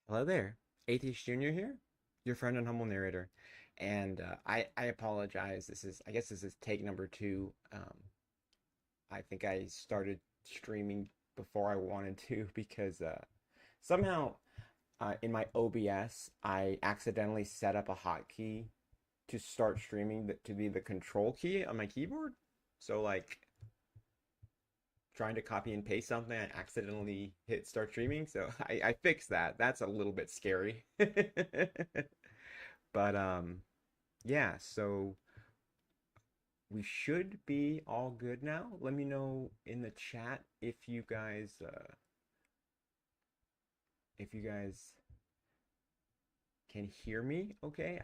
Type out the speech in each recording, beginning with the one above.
Hello there, AtheistJunior here, your friend and humble narrator. And I apologize. I guess this is take number two. I think I started streaming before I wanted to because somehow in my OBS, I accidentally set up a hotkey to start streaming to be the control key on my keyboard. So like trying to copy and paste something, I accidentally hit start streaming. So I fixed that. That's a little bit scary. But yeah, so we should be all good now. Let me know in the chat if you guys can hear me okay.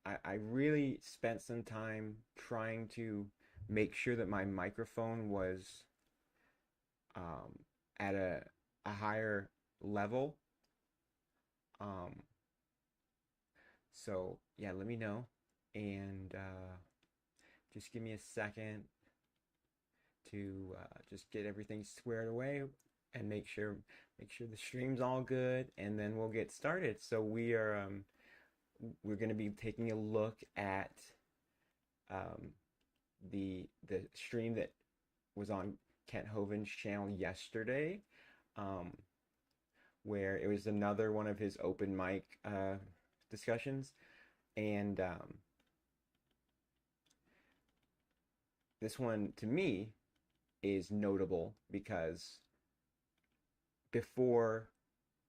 I really spent some time trying to make sure that my microphone was um at a higher level. Um so yeah, let me know and just give me a second to just get everything squared away and make sure the stream's all good, and then we'll get started. So we're going to be taking a look at um, the stream that was on Kent Hovind's channel yesterday, um, where it was another one of his open mic discussions, and this one to me is notable because before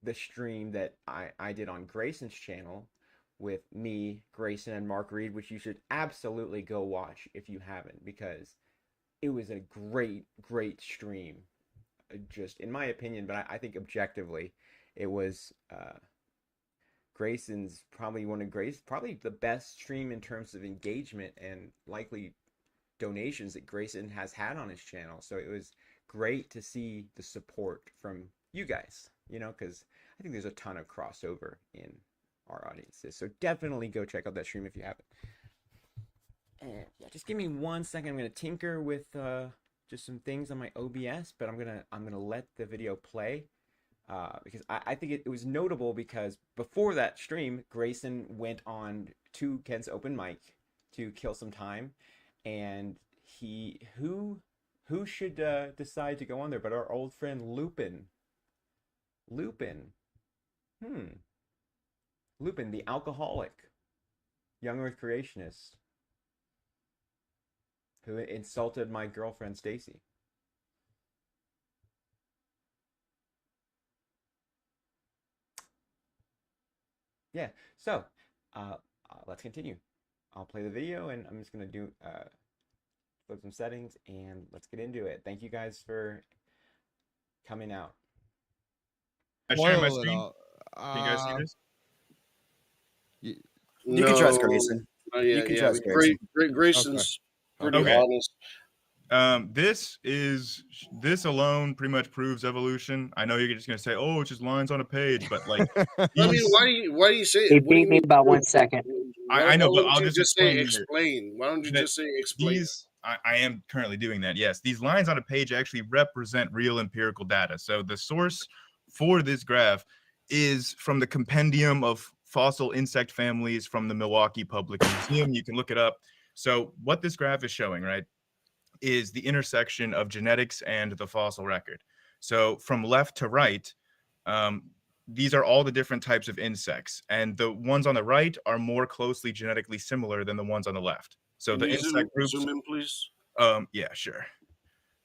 the stream that I did on Grayson's channel with me, Grayson, and Mark Reed, which you should absolutely go watch if you haven't, because it was a great stream. Just in my opinion, but I think objectively, it was Grayson's probably the best stream in terms of engagement and likely donations that Grayson has had on his channel. So it was great to see the support from you guys, because I think there's a ton of crossover in our audiences. So definitely go check out that stream if you haven't. And yeah, just give me 1 second. I'm gonna tinker with just some things on my OBS, but I'm gonna let the video play because I think it was notable because before that stream, Grayson went on to Ken's open mic to kill some time, and who should decide to go on there but our old friend Lupin. Lupin, hmm, Lupin, the alcoholic, young Earth creationist, who insulted my girlfriend Stacy. Yeah, so let's continue. I'll play the video and I'm just gonna do flip some settings and let's get into it. Thank you guys for coming out. I share my Spoil it screen. all. Can you guys see this? Y- You can trust No, Grayson. not You yet. can Yeah, trust Grayson. Grayson's pretty Okay. honest. This alone pretty much proves evolution. I know you're just gonna say, "Oh, it's just lines on a page," but like I mean, these, why do you say He it? What do you beat me mean? by 1 second. I Why know, but wouldn't I'll you just just say explain here explain? Why don't you that just say explain? I am currently doing that. Yes, these lines on a page actually represent real empirical data. So the source for this graph is from the compendium of fossil insect families from the Milwaukee Public Museum. You can look it up. So what this graph is showing, right, is the intersection of genetics and the fossil record. So from left to right, um, these are all the different types of insects, and the ones on the right are more closely genetically similar than the ones on the left. So Can the you insect groups, zoom in, please? yeah, sure.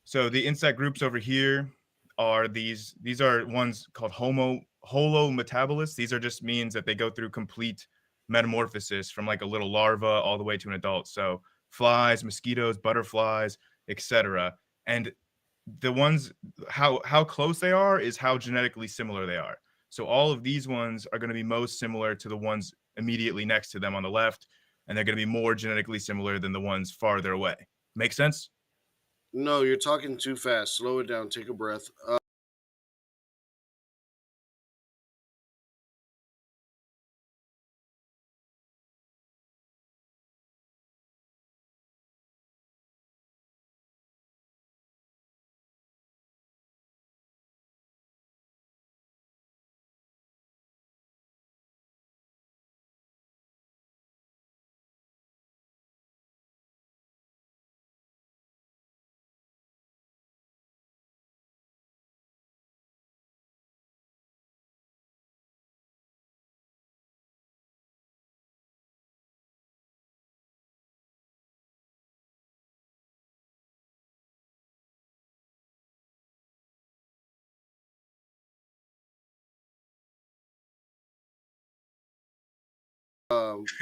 So the insect groups over here are these are ones called holometabolists. These are just means that they go through complete metamorphosis from like a little larva all the way to an adult. So flies, mosquitoes, butterflies, etc. And the ones how close they are is how genetically similar they are. So all of these ones are going to be most similar to the ones immediately next to them on the left, and they're going to be more genetically similar than the ones farther away. Make sense? No, you're talking too fast. Slow it down. Take a breath.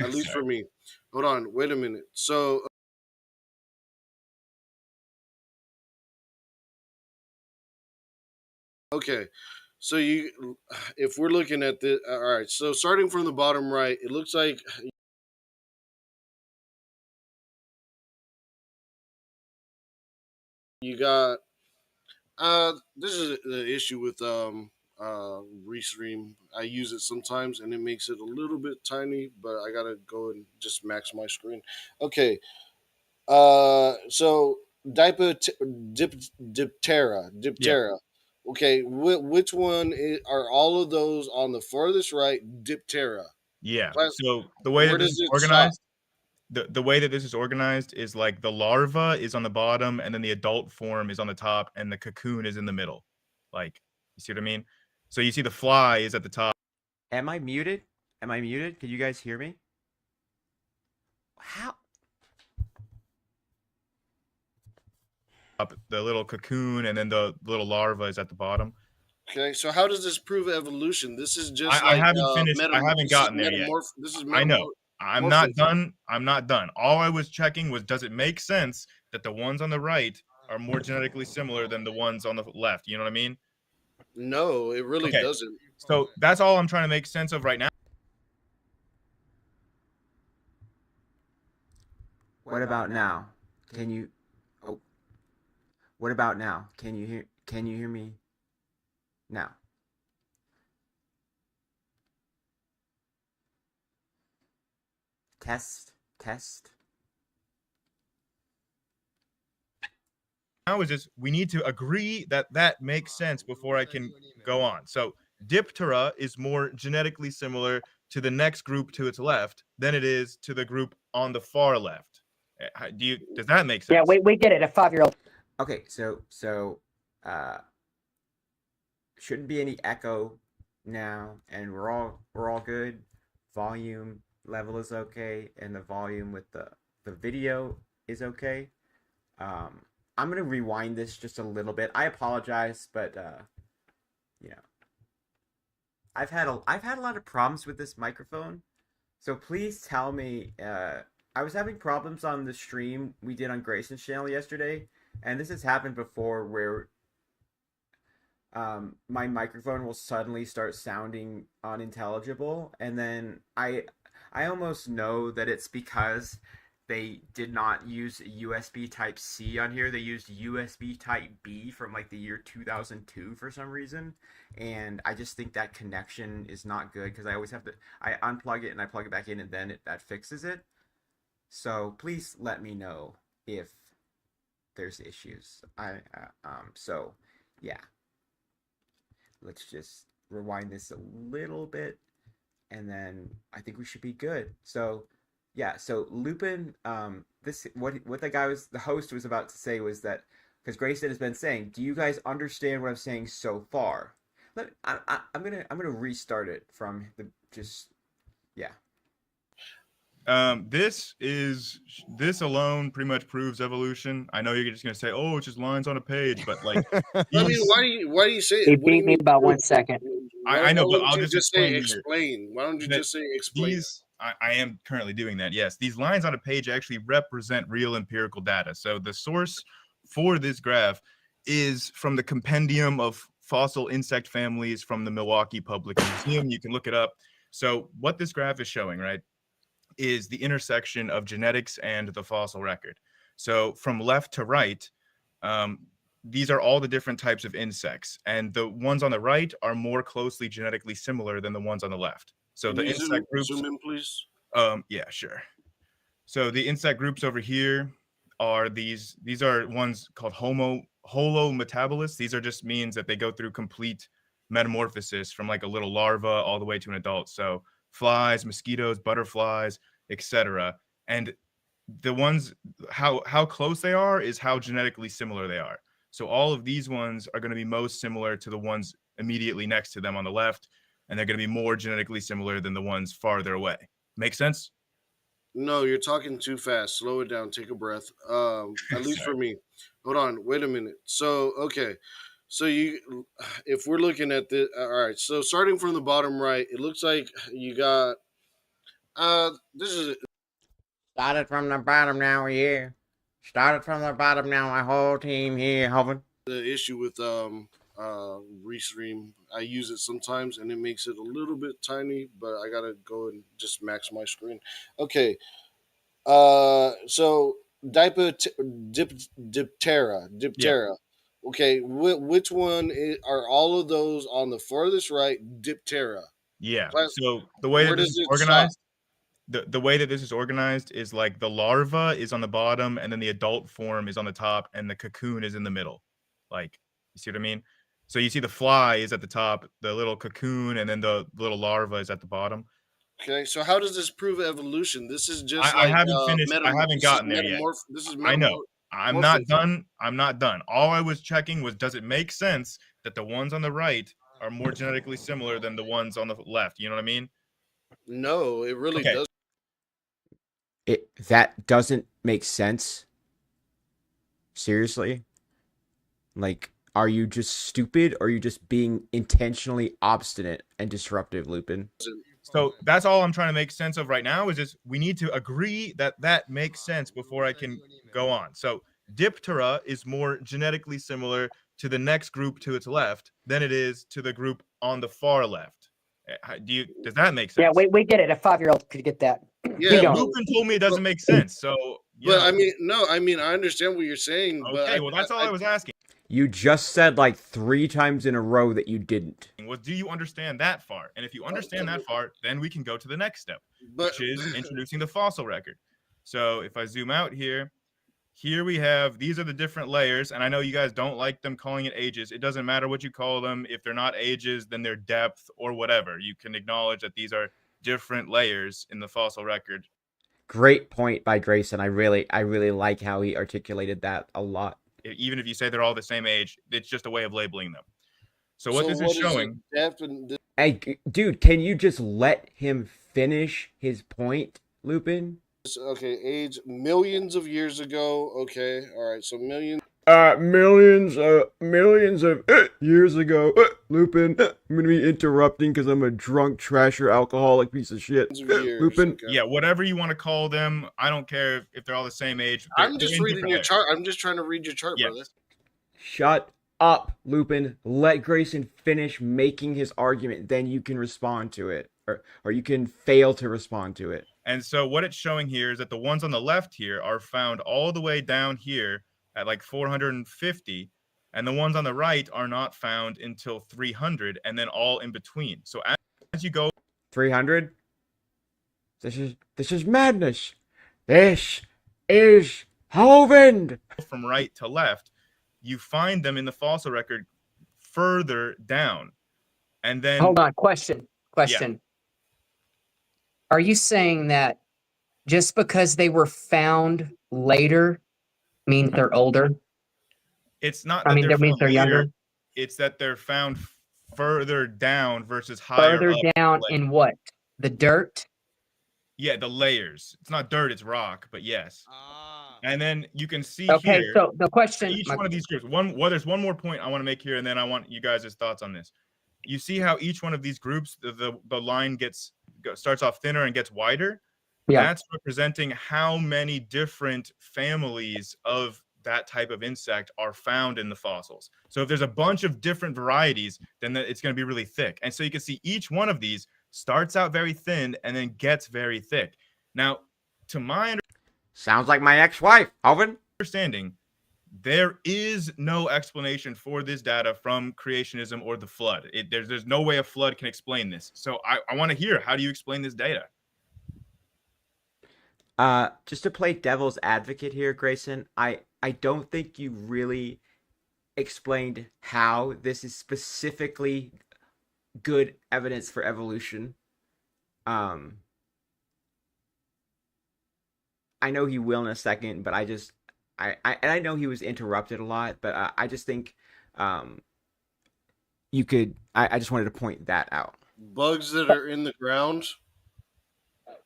At least Sorry. for me. Hold on, wait a minute. So okay, so if we're looking at the, all right. So starting from the bottom right, it looks like you got. This is the issue with Restream. I use it sometimes, and it makes it a little bit tiny, but I gotta go and just max my screen. Okay. So diphthera. Yeah. Okay, which one are all of those on the farthest right? Diphthera. Yeah. Class- So the way Where that this does is it stop? organized, the way that this is organized is like the larva is on the bottom, and then the adult form is on the top, and the cocoon is in the middle. Like, you see what I mean? So you see the fly is at the top. Am I muted? Am I muted? Can you guys hear me? How? The little cocoon, and then the little larva is at the bottom. Okay, so how does this prove evolution? This is just I like haven't finished. I haven't gotten there yet. This is I know. I'm not metamorphism. done. I'm not done. All I was checking was, does it make sense that the ones on the right are more genetically similar than the ones on the left? You know what I mean? No, it really Okay. doesn't. So that's all I'm trying to make sense of right now. What about now? Can you? Oh. What about now? Can you hear? Can you hear me? Now. Test. Test. Now is just we need to agree that that makes sense before I can go on. So Diptera is more genetically similar to the next group to its left than it is to the group on the far left. Does that make sense? Yeah, we get it. A 5-year-old. Okay, so shouldn't be any echo now, and we're all good. Volume level is okay, and the volume with the video is okay. I'm gonna rewind this just a little bit. I apologize, but you know, I've had a lot of problems with this microphone, so please tell me. I was having problems on the stream we did on Grayson's channel yesterday, and this has happened before where my microphone will suddenly start sounding unintelligible, and then I almost know that it's because they did not use USB Type C on here. They used USB Type B from like the year 2002 for some reason, and I just think that connection is not good because I always have to I unplug it and I plug it back in, and then that fixes it. So please let me know if there's issues. So yeah. Let's just rewind this a little bit, and then I think we should be good. So yeah, so Lupin, this what the host was about to say was that, because Grayson has been saying, do you guys understand what I'm saying so far? I'm gonna restart it from the just yeah. This alone pretty much proves evolution. I know you're just gonna say, "Oh, it's just lines on a page,but like, I mean, why do you say He it? What do you beat me mean by 1 proof? second. I know, but Why I'll don't you just just say explain here explain? Why don't you that just say explain? I am currently doing that. Yes, these lines on a page actually represent real empirical data. So the source for this graph is from the Compendium of Fossil Insect Families from the Milwaukee Public Museum. You can look it up. So what this graph is showing, right, is the intersection of genetics and the fossil record. So from left to right, these are all the different types of insects, and the ones on the right are more closely genetically similar than the ones on the left. So Can the you insect groups, zoom in, please? yeah, sure. So the insect groups over here are these are ones called holometabolists. These are just means that they go through complete metamorphosis from like a little larva all the way to an adult. So flies, mosquitoes, butterflies, etc. And the ones how close they are is how genetically similar they are. So all of these ones are going to be most similar to the ones immediately next to them on the left, and they're going to be more genetically similar than the ones farther away. Make sense? No, you're talking too fast. Slow it down. Take a breath. At least Sorry. for me. Hold on. Wait a minute. So okay. So if we're looking at the, all right. So starting from the bottom right, it looks like you got. This is Started from the bottom, now we're here. Started from the bottom, now my whole team here, Hovind. the issue with Restream. I use it sometimes, and it makes it a little bit tiny, but I gotta go and just max my screen. Okay. So diphthera. Yeah. Okay, which one are all of those on the furthest right? Diphthera. Yeah. Class- So the way Where that this does is it stop? organized, the way that this is organized is like the larva is on the bottom, and then the adult form is on the top, and the cocoon is in the middle. Like, you see what I mean? So you see the fly is at the top, the little cocoon, and then the little larva is at the bottom. Okay, so how does this prove evolution? This is just I like haven't finished. I haven't gotten there yet. This is I know. I'm not metamorphosis. done. I'm not done. All I was checking was, does it make sense that the ones on the right are more genetically similar than the ones on the left? You know what I mean? No, it really Okay. does. That doesn't make sense. Seriously? Like, are you just stupid, or are you just being intentionally obstinate and disruptive, Lupin? So that's all I'm trying to make sense of right now, is just we need to agree that that makes sense before I can go on. So Diptera is more genetically similar to the next group to its left than it is to the group on the far left. Does that make sense? Yeah, we get it. A 5-year-old could get that. Yeah, going. Lupin told me it doesn't make sense. So, but know. I mean, I understand what you're saying. Okay, but well, that's all I was asking. You just said like 3 times in a row that you didn't. Was, do you understand that far? And if you understand that far, then we can go to the next step, which is introducing the fossil record. So if I zoom out here we have, these are the different layers, and I know you guys don't like them calling it ages. It doesn't matter what you call them. If they're not ages, then they're depth or whatever. You can acknowledge that these are different layers in the fossil record. Great point by Grayson. I really like how he articulated that a lot. Even if you say they're all the same age, it's just a way of labeling them. So what this is showing... Hey, dude, can you just let him finish his point, Lupin? Okay, age millions of years ago. Okay, all right, so millions of years ago. Lupin, I'm gonna be interrupting because I'm a drunk, trasher, alcoholic piece of shit. Lupin. Okay. Yeah, whatever you want to call them. I don't care if they're all the same age. I'm just reading your chart. I'm just trying to read your chart, brother. Shut up, Lupin. Let Grayson finish making his argument, then you can respond to it. Or you can fail to respond to it. And so what it's showing here is that the ones on the left here are found all the way down here at like 450, and the ones on the right are not found until 300, and then all in between. So as you go 300, this is madness. This is Hovind. From right to left, you find them in the fossil record further down. And then hold on, question. Yeah. Are you saying that just because they were found later means they're older? It's not. I mean, that means they're younger. It's that they're found further down versus higher. Further down in what? The dirt? Yeah, the layers. It's not dirt; it's rock. But yes. And then you can see okay, here. So the question. Each one of these groups. There's one more point I want to make here, and then I want you guys' thoughts on this. You see how each one of these groups, the line starts off thinner and gets wider. Yeah. That's representing how many different families of that type of insect are found in the fossils. So if there's a bunch of different varieties, then it's going to be really thick. And so you can see each one of these starts out very thin and then gets very thick. Now, to my sounds like my ex-wife, Alvin. Understanding, there is no explanation for this data from creationism or the flood. There's no way a flood can explain this. So I want to hear, how do you explain this data? Just to play devil's advocate here, Grayson, I don't think you really explained how this is specifically good evidence for evolution. I know he will in a second, but I know he was interrupted a lot, but I just think you could. I just wanted to point that out. Bugs that are in the ground.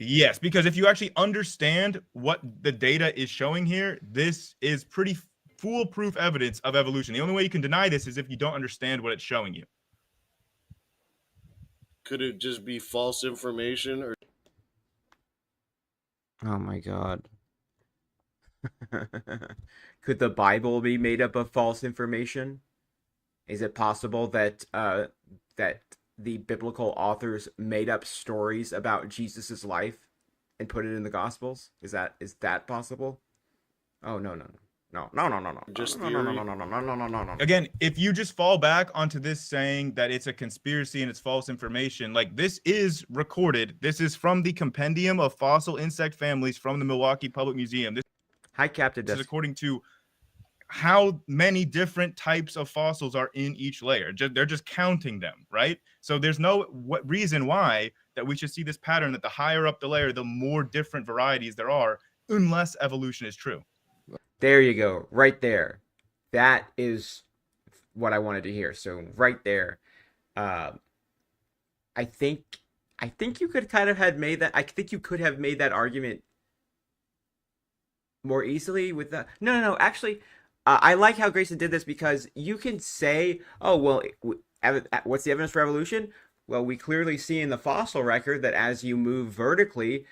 Yes, because if you actually understand what the data is showing here, this is pretty foolproof evidence of evolution. The only way you can deny this is if you don't understand what it's showing you. Could it just be false information? Or Oh my God. Could the Bible be made up of false information? Is it possible that that the biblical authors made up stories about Jesus's life and put it in the Gospels? Is that possible? Oh no no no no no no no Just no no no theory. no no no no no no no no. Again, if you just fall back onto this saying that it's a conspiracy and it's false information, like this is recorded. This is from the Compendium of Fossil Insect Families from the Milwaukee Public Museum. Hi, Captain This is Dusk. according to how many different types of fossils are in each layer. They're just counting them, right? So there's no reason why that we should see this pattern that the higher up the layer, the more different varieties there are, unless evolution is true. There you go, right there. That is what I wanted to hear. So right there, uh, I think you could kind of have made that. I think you could have made that argument more easily with the. No. Actually, I like how Grayson did this because you can say, "Oh well, what's the evidence for evolution?" Well, we clearly see in the fossil record that as you move vertically,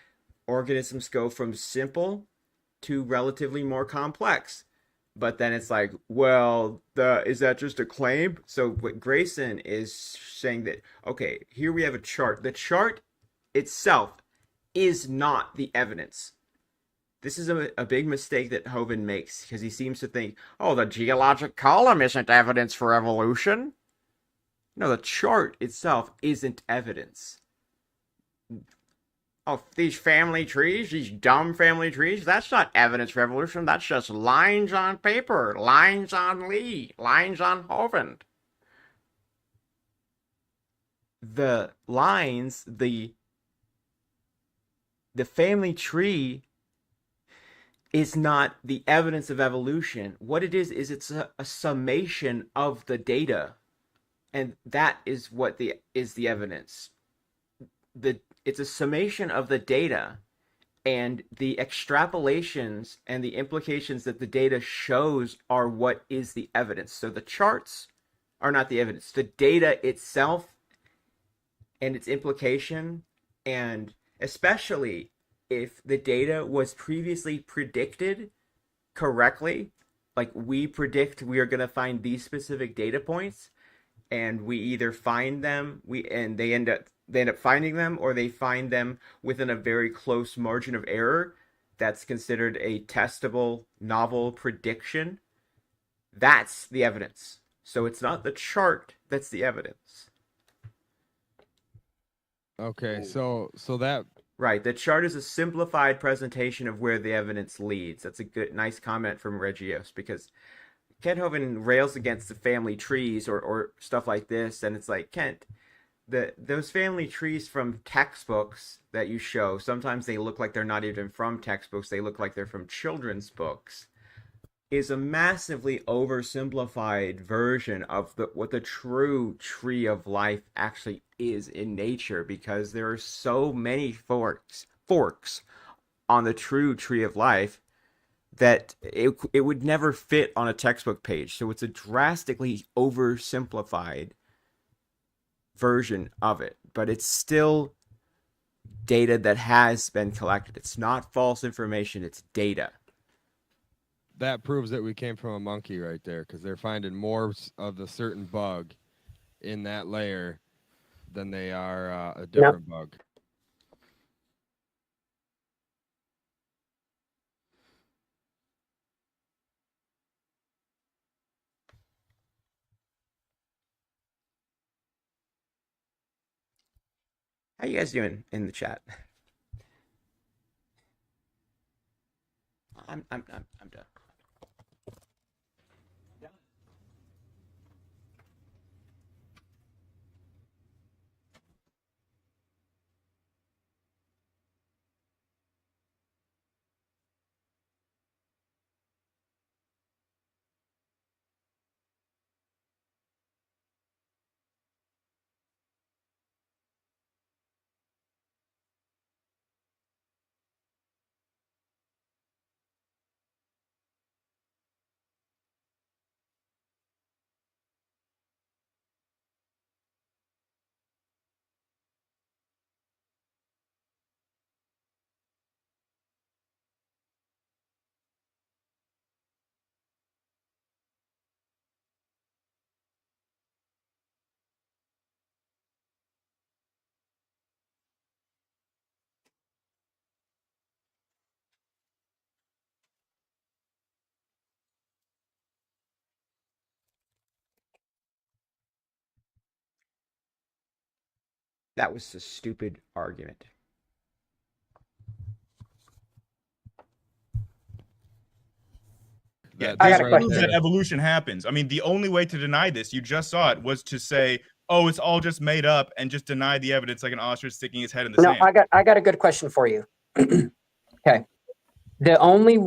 organisms go from simple to relatively more complex. But then it's like, well, is that just a claim? So what Grayson is saying that, okay, here we have a chart. The chart itself is not the evidence. This is a big mistake that Hovind makes because he seems to think, oh, the geologic column isn't evidence for evolution. No, the chart itself isn't evidence. Oh, these family trees, these dumb family trees, that's not evidence for evolution. That's just lines on paper, lines on Lee, lines on Hovind. The lines, the family tree is not the evidence of evolution. What it is it's a summation of the data. And that is what is the evidence. It's a summation of the data and the extrapolations and the implications that the data shows are what is the evidence. So the charts are not the evidence. The data itself and its implication, and especially if the data was previously predicted correctly, like we predict we are going to find these specific data points, and we either find them, they end up finding them, or they find them within a very close margin of error. That's considered a testable novel prediction. That's the evidence. So it's not the chart that's the evidence. Okay, so that Right. The chart is a simplified presentation of where the evidence leads. That's a nice comment from Regios, because Kent Hovind rails against the family trees or stuff like this, and it's like, Kent, those family trees from textbooks that you show, sometimes they look like they're not even from textbooks, they look like they're from children's books, is a massively oversimplified version of what the true tree of life actually is in nature, because there are so many forks on the true tree of life that it would never fit on a textbook page. So it's a drastically oversimplified version of it, but it's still data that has been collected. It's not false information, it's data. that proves that we came from a monkey right there, because they're finding more of the certain bug in that layer than they are a different bug. How you guys doing in the chat? I'm done. That was a stupid argument. Yeah, That- I this got a proves question. that evolution happens. I mean, the only way to deny this, you just saw it, was to say, "Oh, it's all just made up," and just deny the evidence like an ostrich sticking his head in the No, sand. I got a good question for you. Okay. The only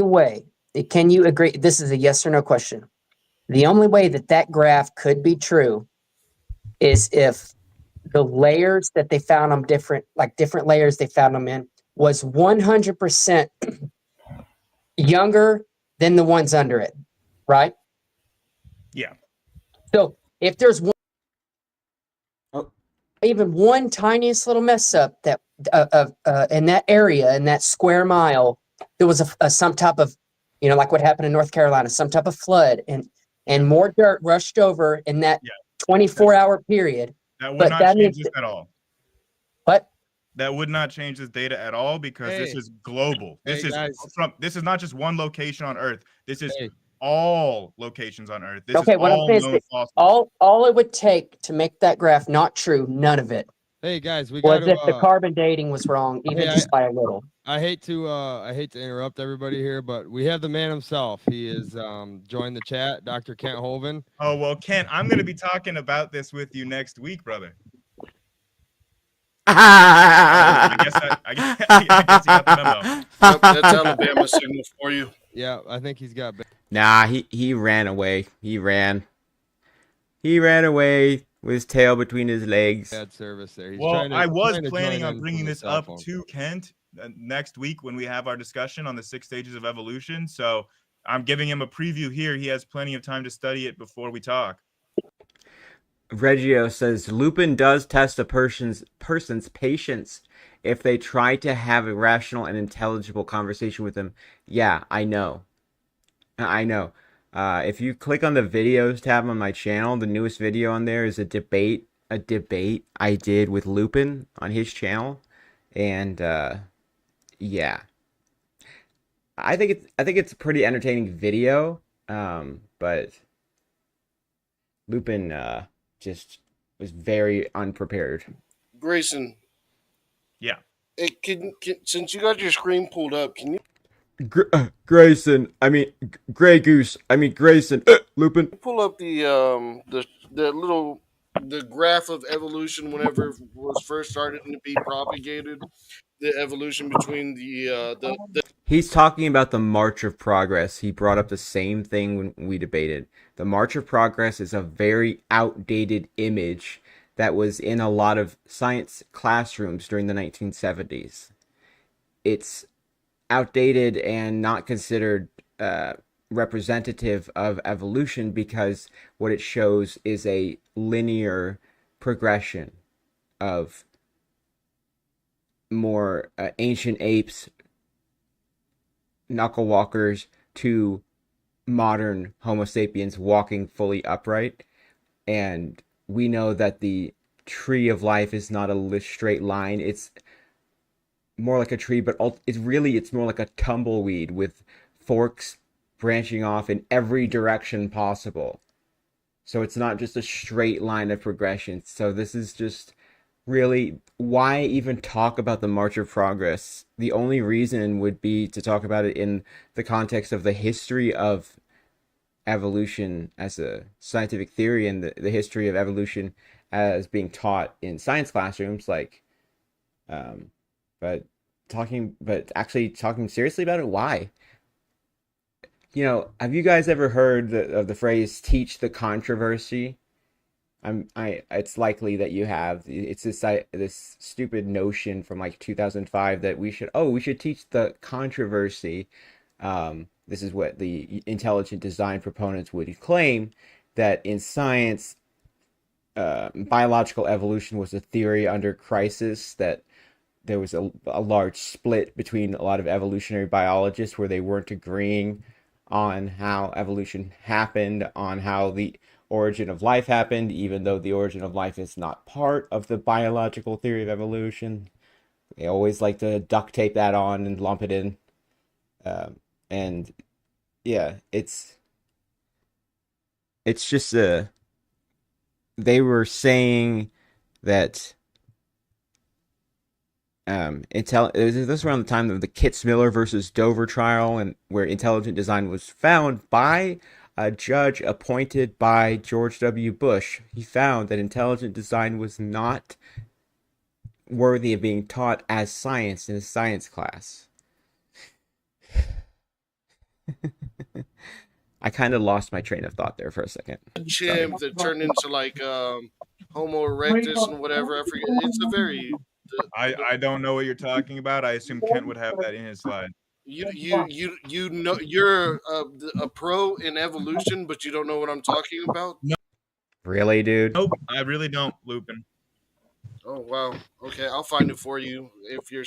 way, can you agree? This is a yes or no question. The only way that that graph could be true is if the layers that they found them different, like different layers they found them in, was 100% younger than the ones under it, right? Yeah. So if there's one, Oh. even one tiniest little mess up that in that area, in that square mile, there was some type of, like what happened in North Carolina, some type of flood, and more dirt rushed over in that Yeah. 24-hour period. That would But not that change means this at all. what? That would not change this data at all because this Hey. is global. This Hey, is guys. this is not just one location on Earth. This is Hey. all locations on Earth. This Okay, is what I'm all saying is known that fossils. all it would take to make that graph not true, none of it, Hey guys, we was got if the to. carbon dating was wrong, even Hey, just by a little. I hate to interrupt everybody here, but we have the man himself. He is joined the chat, Dr. Kent Hovind. Oh well, Kent, I'm going to be talking about this with you next week, brother. I guess I guess you got the memo. Yep, that's Alabama signal for you. Yeah, I think he's got. Nah, he ran away. He ran away with his tail between his legs. Bad service there. He's Well, trying to, I was trying to planning join on in bringing from the this cell up phone. to Kent next week when we have our discussion on the 6 stages of evolution. So I'm giving him a preview here. He has plenty of time to study it before we talk. Reggio says Lupin does test a person's patience if they try to have a rational and intelligible conversation with him. Yeah, I know. If you click on the videos tab on my channel, the newest video on there is a debate I did with Lupin on his channel, and yeah, I think it's a pretty entertaining video, but Lupin just was very unprepared. Grayson. Yeah. Hey, since you got your screen pulled up, can you Grayson, I mean Grey Goose, I mean Grayson, Lupin. pull up the little graph of evolution whenever it was first started to be propagated? The evolution between the He's talking about the March of Progress. He brought up the same thing when we debated. The March of Progress is a very outdated image that was in a lot of science classrooms during the 1970s. It's outdated and not considered representative of evolution because what it shows is a linear progression of more ancient apes, knuckle walkers, to modern Homo sapiens walking fully upright. And we know that the tree of life is not a straight line. It's more like a tree, but it's more like a tumbleweed with forks branching off in every direction possible. So it's not just a straight line of progression. So this is just really, why even talk about the March of Progress? The only reason would be to talk about it in the context of the history of evolution as a scientific theory and the history of evolution as being taught in science classrooms, but actually talking seriously about it, why? Have you guys ever heard of the phrase "teach the controversy"? It's likely that you have. It's this stupid notion from like 2005 that we should teach the controversy. This is what the intelligent design proponents would claim, that in science, biological evolution was a theory under crisis, that there was a large split between a lot of evolutionary biologists where they weren't agreeing on how evolution happened, on how the origin of life happened, even though the origin of life is not part of the biological theory of evolution. They always like to duct tape that on and lump it in. And yeah, it's just they were saying that This was around the time of the Kitzmiller versus Dover trial, and where intelligent design was found by a judge appointed by George W. Bush. He found that intelligent design was not worthy of being taught as science in a science class. I kind of lost my train of thought there for a second. Chimp that turned into like Homo erectus and whatever. I forget. It's a very. I don't know what you're talking about. I assume Kent would have that in his slide. You know you're a pro in evolution, but you don't know what I'm talking about. Really, dude? Nope, I really don't, Lupin. Oh wow. Okay, I'll find it for you if you're.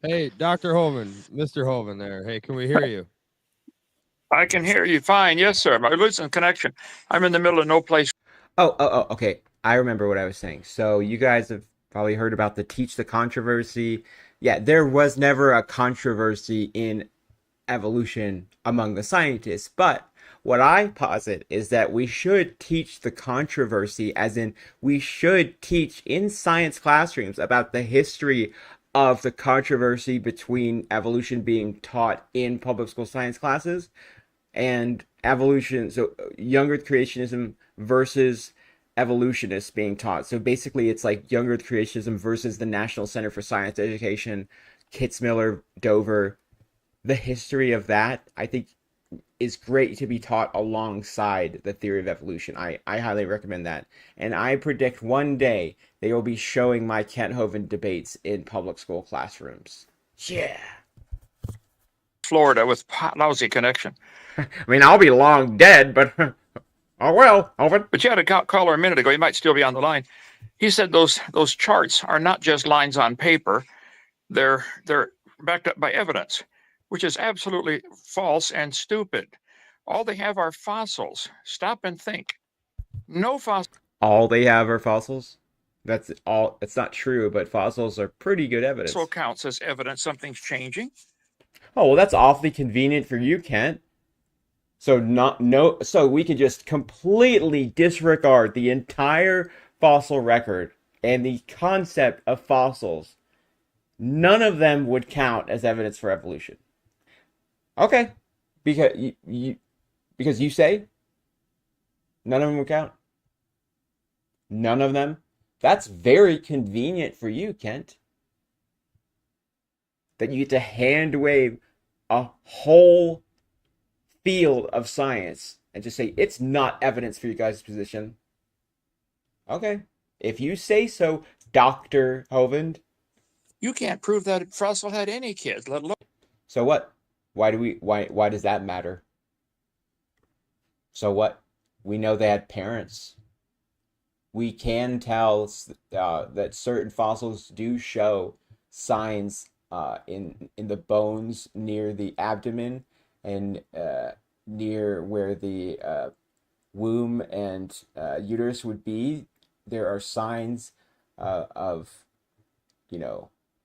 Hey, Dr. Hovind, Mr. Hovind there. Hey, can we hear you? I can hear you fine. Yes, sir. My losing connection. I'm in the middle of no place. Oh, okay. I remember what I was saying. So you guys have probably heard about the teach the controversy. Yeah, there was never a controversy in evolution among the scientists, but what I posit is that we should teach the controversy, as in we should teach in science classrooms about the history of the controversy between evolution being taught in public school science classes and evolution, so young earth creationism versus evolutionists being taught. So basically it's like young earth creationism versus the National Center for Science Education, Kitzmiller, Dover. The history of that, I think, is great to be taught alongside the theory of evolution. I highly recommend that. And I predict one day they will be showing my Kent Hovind debates in public school classrooms. Yeah. Florida with lousy connection. I mean, I'll be long dead, but oh well, Hovind. But you had a caller a minute ago. He might still be on the line. He said those charts are not just lines on paper. They're backed up by evidence, which is absolutely false and stupid. All they have are fossils. Stop and think. No fossils. All they have are fossils? That's all. It's not true, but fossils are pretty good evidence. So counts as evidence something's changing. Oh, well, that's awfully convenient for you, Kent. So we can just completely disregard the entire fossil record and the concept of fossils. None of them would count as evidence for evolution. Okay, because you say none of them would count. None of them. That's very convenient for you, Kent. That you get to hand wave a whole field of science and just say it's not evidence for you guys' position. Okay, if you say so, Dr. Hovind. You can't prove that a fossil had any kids, let alone. So what? Why does that matter? So what? We know they had parents. We can tell that certain fossils do show signs in the bones near the abdomen and near where the womb and uterus would be. There are signs of,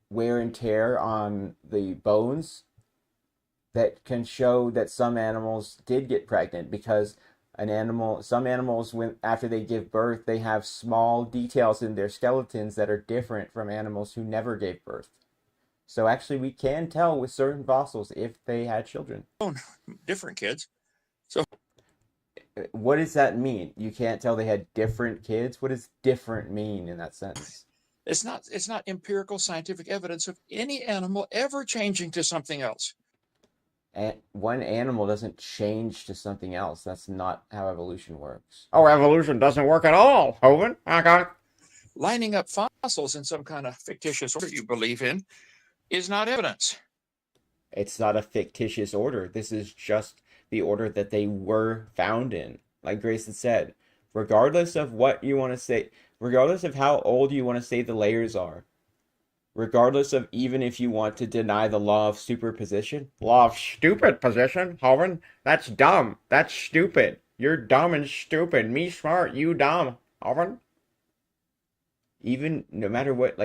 wear and tear on the bones that can show that some animals did get pregnant, because some animals, after they give birth, they have small details in their skeletons that are different from animals who never gave birth. So actually we can tell with certain fossils if they had children. Different kids. So what does that mean? You can't tell they had different kids? What does different mean in that sentence? It's not empirical scientific evidence of any animal ever changing to something else. And one animal doesn't change to something else. That's not how evolution works. Oh, evolution doesn't work at all, Hovind. Okay. Lining up fossils in some kind of fictitious order you believe in is not evidence. It's not a fictitious order. This is just the order that they were found in. Like Grayson said, regardless of what you want to say, regardless of how old you want to say the layers are, regardless of even if you want to deny the law of superposition, law of stupid position, Hovind, that's dumb. That's stupid. You're dumb and stupid. Me smart, you dumb, Hovind. Even no matter what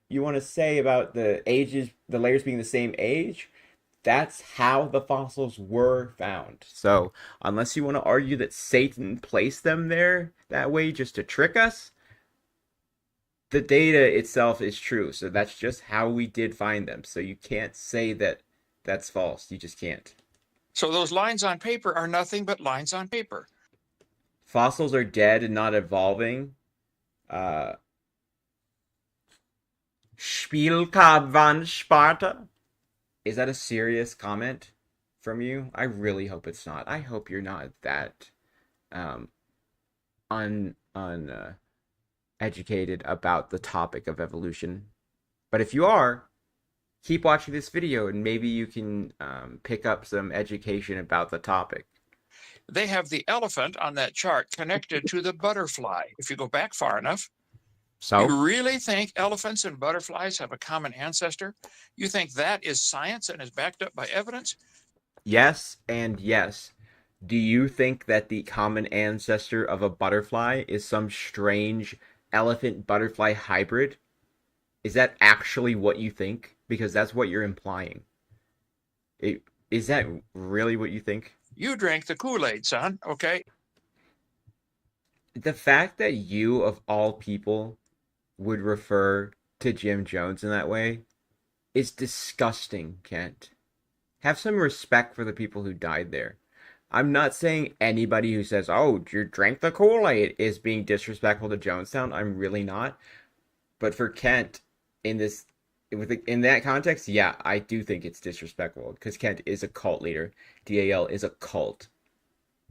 you want to say about the ages, the layers being the same age, that's how the fossils were found. So unless you want to argue that Satan placed them there that way just to trick us, the data itself is true. So that's just how we did find them. So you can't say that that's false. You just can't. So those lines on paper are nothing but lines on paper. Fossils are dead and not evolving. Spielka van Sparta? Is that a serious comment from you? I really hope it's not. I hope you're not that educated about the topic of evolution. But if you are, keep watching this video and maybe you can pick up some education about the topic. They have the elephant on that chart connected to the butterfly. If you go back far enough, So you really think elephants and butterflies have a common ancestor? You think that is science and is backed up by evidence? yes and yes. Do you think that the common ancestor of a butterfly is some strange elephant butterfly hybrid? Is that actually what you think? Because that's what you're implying. Is that really what you think? You drink the Kool-Aid, son, okay? The fact that you, of all people, would refer to Jim Jones in that way is disgusting, Kent. Have some respect for the people who died there. I'm not saying anybody who says, oh, you drank the Kool-Aid is being disrespectful to Jonestown. I'm really not. But for Kent, in that context, yeah, I do think it's disrespectful because Kent is a cult leader. DAL is a cult.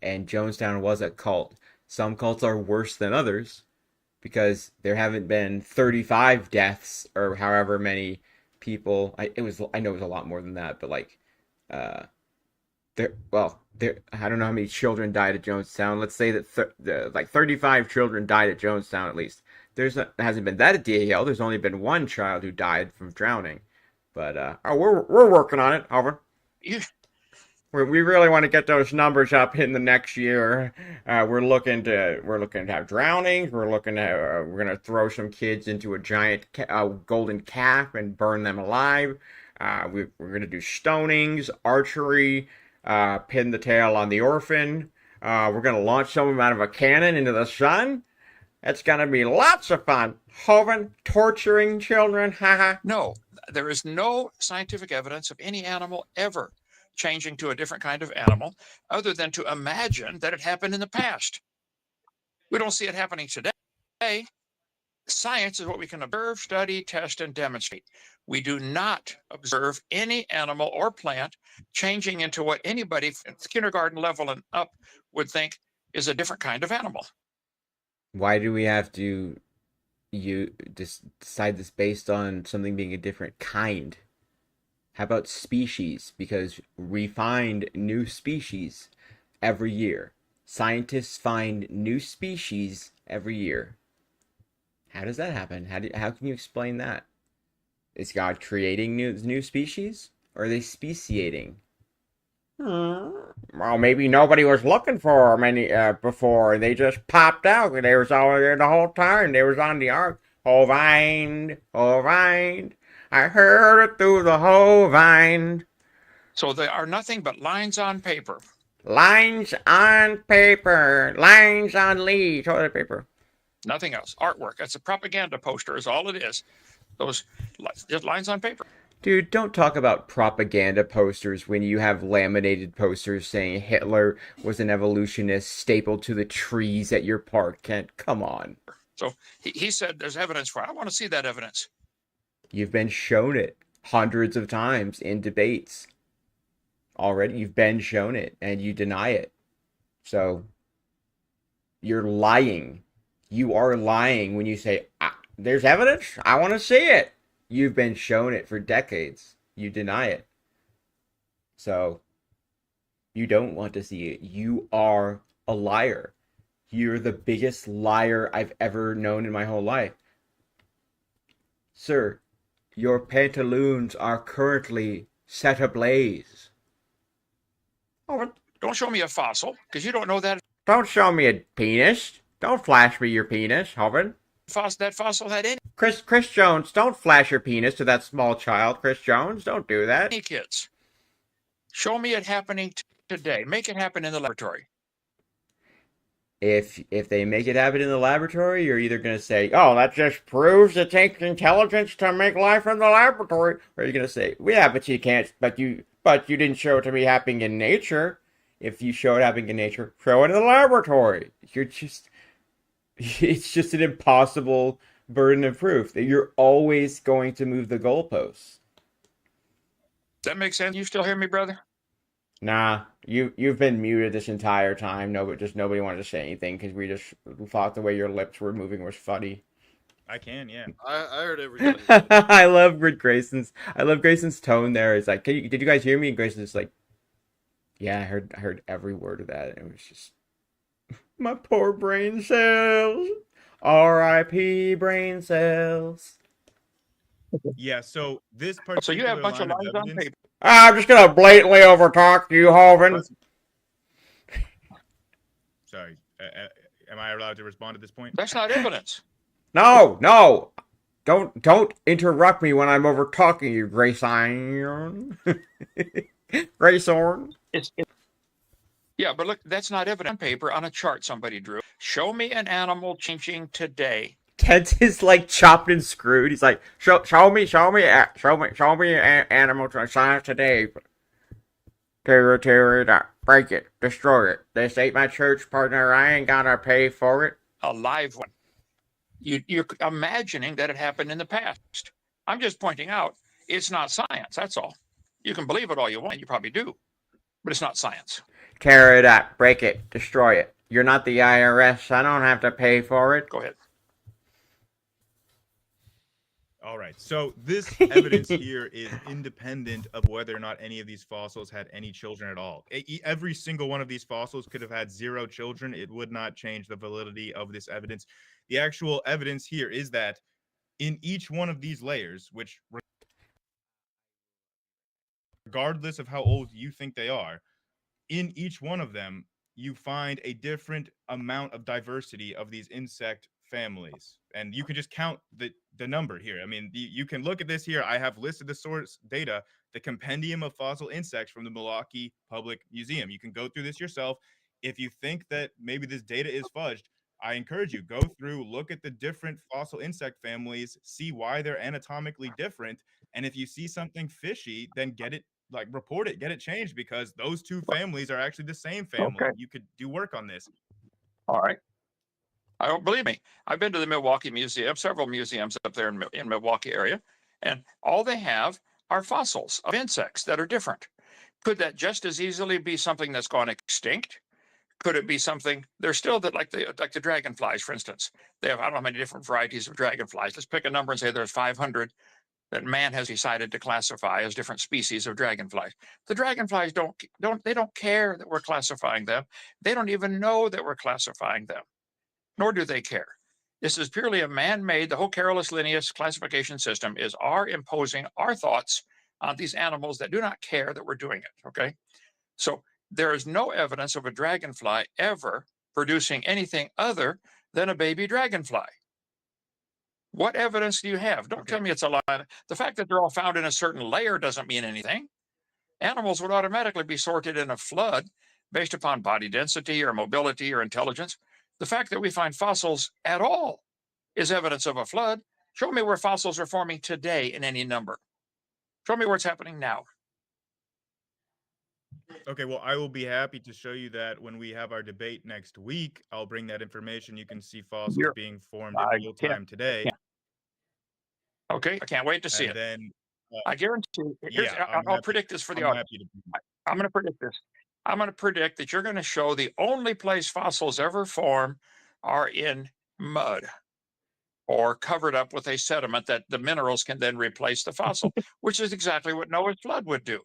And Jonestown was a cult. Some cults are worse than others because there haven't been 35 deaths or however many people. I know it was a lot more than that, but like I don't know how many children died at Jonestown. Let's say that like 35 children died at Jonestown at least. There hasn't been that at DAL. There's only been one child who died from drowning. But we're working on it, Over. We really want to get those numbers up in the next year. We're looking to have drownings. We're gonna throw some kids into a giant golden calf and burn them alive. We're gonna do stonings, archery, pin the tail on the orphan. We're gonna launch some of them out of a cannon into the sun. It's gonna be lots of fun. Hovind, torturing children, haha. No, there is no scientific evidence of any animal ever changing to a different kind of animal other than to imagine that it happened in the past. We don't see it happening today. Science is what we can observe, study, test, and demonstrate. We do not observe any animal or plant changing into what anybody at the kindergarten level and up would think is a different kind of animal. Why do we have to decide this based on something being a different kind? How about species? Because we find new species every year. Scientists find new species every year. How does that happen? How can you explain that? Is God creating new species? Or are they speciating? Well, maybe nobody was looking for them any before. They just popped out. They was all there the whole time. They was on the ark. Hovind, Hovind. I heard it through the Hovind. So they are nothing but lines on paper. Lines on paper. Lines on leaves. Toilet paper. Nothing else. Artwork. That's a propaganda poster is all it is. Those just lines on paper. Dude, don't talk about propaganda posters when you have laminated posters saying Hitler was an evolutionist stapled to the trees at your park, Kent. Come on. So he said there's evidence for it. I want to see that evidence. You've been shown it hundreds of times in debates. Already, you've been shown it, and you deny it. So, you're lying. You are lying when you say, there's evidence? I want to see it. You've been shown it for decades. You deny it. So, you don't want to see it. You are a liar. You're the biggest liar I've ever known in my whole life. Sir, your pantaloons are currently set ablaze. Oh, don't show me a fossil, because you don't know that. Don't show me a penis. Don't flash me your penis, Hovind. That fossil had any Chris Jones, don't flash your penis to that small child. Chris Jones, don't do that. kids. Show me it happening today. Make it happen in the laboratory. if they make it happen in the laboratory, you're either going to say, "Oh, that just proves it takes intelligence to make life in the laboratory," or you're going to say, "Well, yeah, but you can't, but you didn't show it to be happening in nature. If you show it happening in nature, show it in the laboratory." It's just an impossible burden of proof that you're always going to move the goalposts. That makes sense. You still hear me, brother? Nah, you've been muted this entire time. Nobody wanted to say anything because we thought the way your lips were moving was funny. I can, yeah. I heard everything. I love Grayson's tone there. It's like, did you guys hear me? And Grayson's just like, yeah, I heard every word of that. And it was just my poor brain cells. R.I.P. brain cells. Yeah, so this So particular you have a bunch of line lines of on evidence, paper. I'm just gonna blatantly overtalk you, Hovind. sorry, am I allowed to respond at this point? That's not evidence. No, don't interrupt me when I'm over talking you, Grayson. Grayson. Yeah, but look, that's not evidence on paper on a chart somebody drew. Show me an animal changing today. Kent is like chopped and screwed. He's like, show me an animal to science today. Tear it up, break it, destroy it. This ain't my church partner. I ain't gotta pay for it. A live one. You're imagining that it happened in the past. I'm just pointing out it's not science. That's all. You can believe it all you want. You probably do, but it's not science. Tear it up, break it, destroy it. You're not the IRS. I don't have to pay for it. Go ahead. All right, so this evidence here is independent of whether or not any of these fossils had any children at all. Every single one of these fossils could have had 0 children. It would not change the validity of this evidence. The actual evidence here is that in each one of these layers, which regardless of how old you think they are, in each one of them, you find a different amount of diversity of these insect families. And you can just count the number here. I mean, you can look at this here. I have listed the source data, the Compendium of Fossil Insects from the Milwaukee Public Museum. You can go through this yourself. If you think that maybe this data is fudged, I encourage you, go through, look at the different fossil insect families, see why they're anatomically different. And if you see something fishy, then report it, get it changed, because those two families are actually the same family. Okay. You could do work on this. All right. I don't believe me. I've been to the Milwaukee Museum, several museums up there in Milwaukee area, and all they have are fossils of insects that are different. Could that just as easily be something that's gone extinct? Could it be something? They're still like the dragonflies, for instance. They have I don't know how many different varieties of dragonflies. Let's pick a number and say there's 500 that man has decided to classify as different species of dragonflies. The dragonflies don't care that we're classifying them. They don't even know that we're classifying them, nor do they care. This is purely a man-made, the whole Carolus Linnaeus classification system is our imposing our thoughts on these animals that do not care that we're doing it, okay? So there is no evidence of a dragonfly ever producing anything other than a baby dragonfly. What evidence do you have? Don't tell me it's a lie. The fact that they're all found in a certain layer doesn't mean anything. Animals would automatically be sorted in a flood based upon body density or mobility or intelligence. The fact that we find fossils at all is evidence of a flood. Show me where fossils are forming today in any number. Show me where it's happening now. Okay, well, I will be happy to show you that when we have our debate next week. I'll bring that information. You can see fossils being formed in real time today. Okay, I can't wait to see it. Then I guarantee. I'll predict this for the audience. I'm going to predict this. I'm going to predict that you're going to show the only place fossils ever form are in mud or covered up with a sediment that the minerals can then replace the fossil, which is exactly what Noah's flood would do.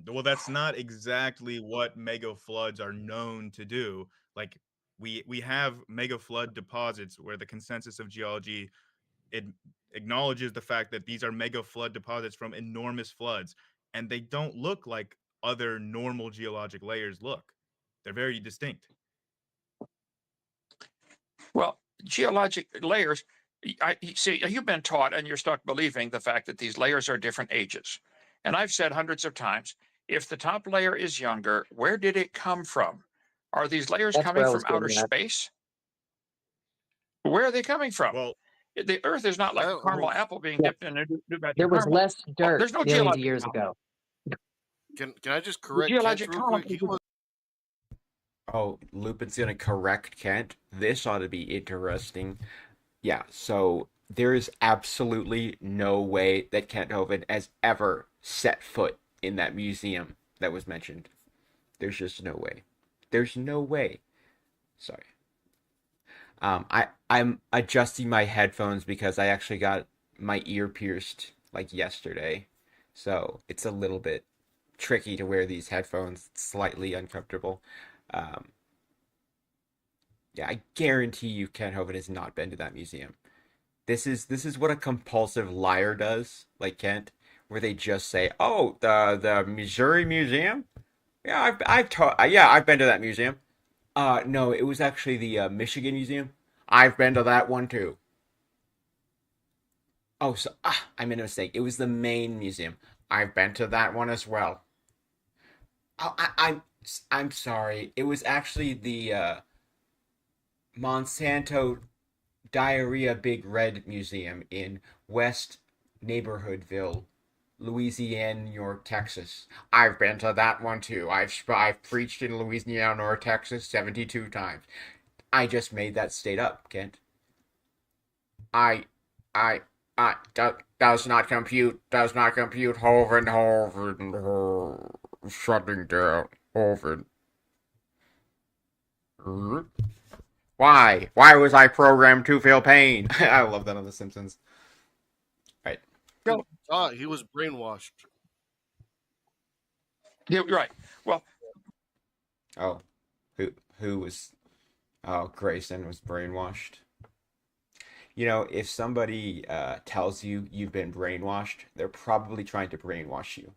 Well, that's not exactly what mega floods are known to do. Like we have mega flood deposits where the consensus of geology it acknowledges the fact that these are mega flood deposits from enormous floods, and they don't look like other normal geologic layers look. They're very distinct. Well, geologic layers, see, you've been taught and you're stuck believing the fact that these layers are different ages. And I've said hundreds of times, If the top layer is younger, where did it come from? Are these layers That's coming where I from was outer getting at. space? Where are they coming from? Well, The Earth is not like a caramel Well, apple being Yeah. dipped in a new batch There of was caramel. less dirt There's no millions of geologic years column. ago. can I just The correct geologic Kent real column quick? is He was Oh, Lupin's gonna correct Kent. This ought to be interesting. Yeah, so there is absolutely no way that Kent Hovind has ever set foot in that museum that was mentioned. There's just no way. There's no way. Sorry. I'm adjusting my headphones because I actually got my ear pierced like yesterday, so it's a little bit tricky to wear these headphones. It's slightly uncomfortable. Um, yeah, I guarantee you, Ken Hovind has not been to that museum. This is what a compulsive liar does, like Kent, where they just say, "Oh, the Missouri Museum? Yeah, I've been to that museum." No, it was actually the Michigan Museum. I've been to that one too. Oh, so I made a mistake. It was the Maine Museum. I've been to that one as well. Oh, I'm sorry. It was actually the Monsanto Diarrhea Big Red Museum in West Neighborhoodville, Louisiana, New York, Texas. I've been to that one too. I've preached in Louisiana or Texas 72 times. I just made that state up, Kent. I, I, does not compute, Hovind, shutting down, Hovind. Why? Why was I programmed to feel pain? I love that on The Simpsons. Right. he was brainwashed. Yeah, right. Well, Oh, who was? Oh, Grayson was brainwashed. You know, if somebody tells you you've been brainwashed, they're probably trying to brainwash you.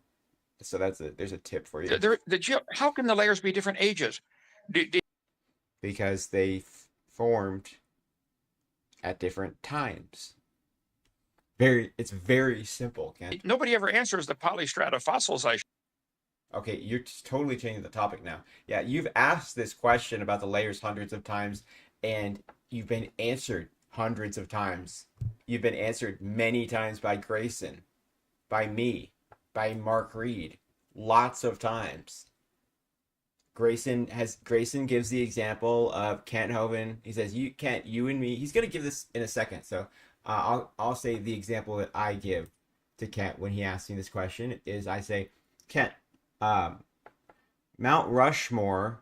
So there's a tip for you. how can the layers be different ages? Because they formed at different times. It's very simple, Kent. Nobody ever answers the polystrata fossilization. Okay, you're totally changing the topic now. Yeah, you've asked this question about the layers hundreds of times, and you've been answered hundreds of times. You've been answered many times by Grayson, by me, by Mark Reed, lots of times. Grayson gives the example of Kent Hovind. He says, "You Kent, you and me." He's gonna give this in a second, so I'll say the example that I give to Kent when he asks me this question is I say, Kent, Mount Rushmore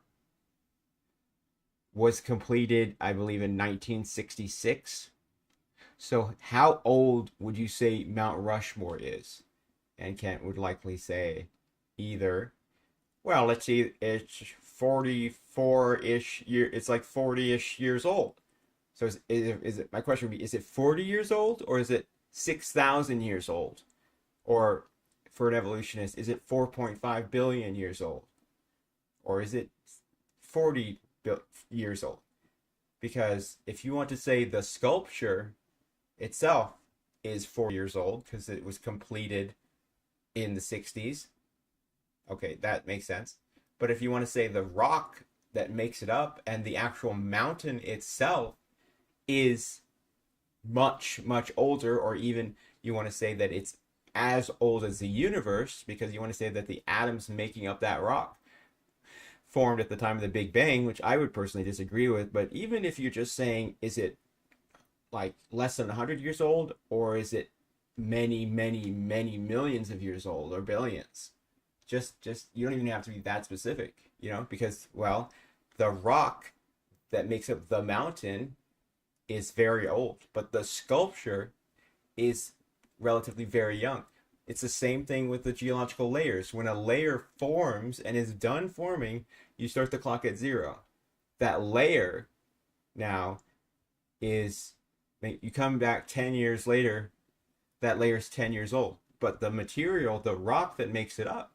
was completed, I believe, in 1966. So how old would you say Mount Rushmore is? And Kent would likely say either, well, let's see, it's 44-ish year. It's like 40-ish years old. So is it my question would be, is it 40 years old or is it 6,000 years old? Or for an evolutionist, is it 4.5 billion years old? Or is it 40 years old? Because if you want to say the sculpture itself is 4 years old because it was completed in the 60s, okay, that makes sense. But if you want to say the rock that makes it up and the actual mountain itself is much, much older, or even you want to say that it's as old as the universe, because you want to say that the atoms making up that rock formed at the time of the Big Bang, which I would personally disagree with. But even if you're just saying, is it like less than 100 years old, or is it many, many, many millions of years old, or billions? Just you don't even have to be that specific, because, well, the rock that makes up the mountain is very old, but the sculpture is relatively very young. It's the same thing with the geological layers. When a layer forms and is done forming, you start the clock at 0. That layer now is, you come back 10 years later, that layer is 10 years old. But the material, the rock that makes it up,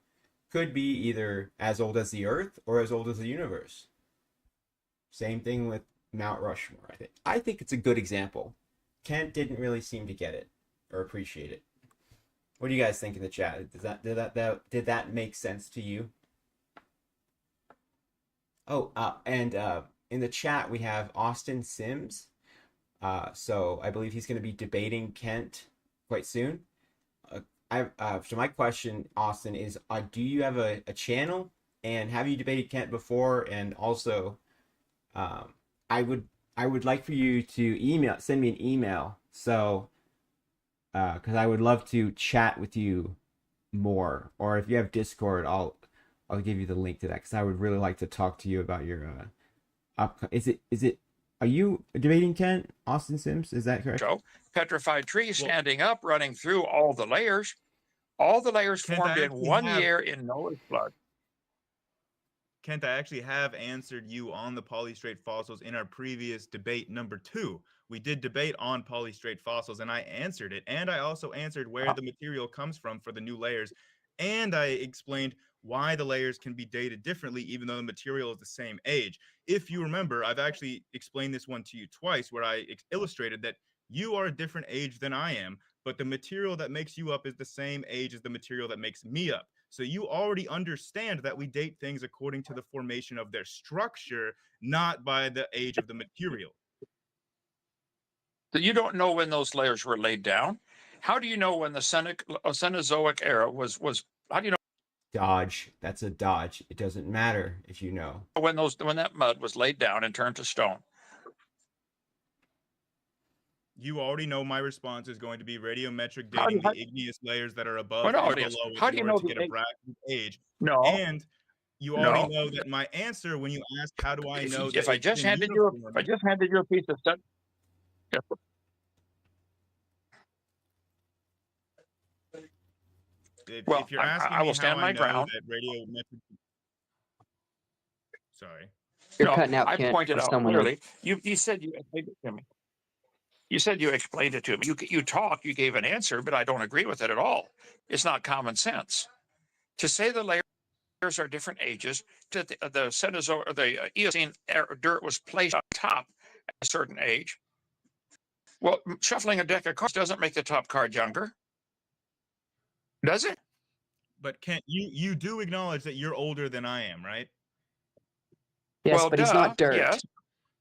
could be either as old as the Earth or as old as the universe. Same thing with Mount Rushmore. I think it's a good example. Kent didn't really seem to get it or appreciate it. What do you guys think in the chat? Did that make sense to you? Oh, and in the chat we have Austin Sims. So I believe he's going to be debating Kent quite soon. So my question, Austin, is do you have a channel, and have you debated Kent before? And also, I would like for you to send me an email, so because I would love to chat with you more. Or if you have Discord, I'll give you the link to that, because I would really like to talk to you about your are you debating Kent, Austin Sims? Is that correct? So, petrified tree standing up, running through all the layers. All the layers Kent, formed in 1 year in Noah's flood. Kent, I actually have answered you on the polystrate fossils in our previous debate number 2. We did debate on polystrate fossils, and I answered it. And I also answered where the material comes from for the new layers. And I explained why the layers can be dated differently, even though the material is the same age. If you remember, I've actually explained this one to you twice, where I illustrated that you are a different age than I am, but the material that makes you up is the same age as the material that makes me up. So you already understand that we date things according to the formation of their structure, not by the age of the material. So you don't know when those layers were laid down. How do you know when the Cenozoic era was? How do you know? Dodge. That's a dodge. It doesn't matter if you know. When that mud was laid down and turned to stone. You already know my response is going to be radiometric dating the igneous layers that are above and below it How do you know to get a bracket age. No. And you already know that my answer when you ask how do I know if I just handed you a piece of stuff. If you're asking I will stand my ground. That radiometric... Sorry. You're cutting out, I Kent, pointed for out someone clearly. else. You said you explained it to me. You said you explained it to me. You gave an answer, but I don't agree with it at all. It's not common sense. To say the layers are different ages, that the Cenozoic or the Eocene dirt was placed on top at a certain age. Well, shuffling a deck of cards doesn't make the top card younger, does it? But Kent, you do acknowledge that you're older than I am, right? Yes, but he's not dirt. Yes.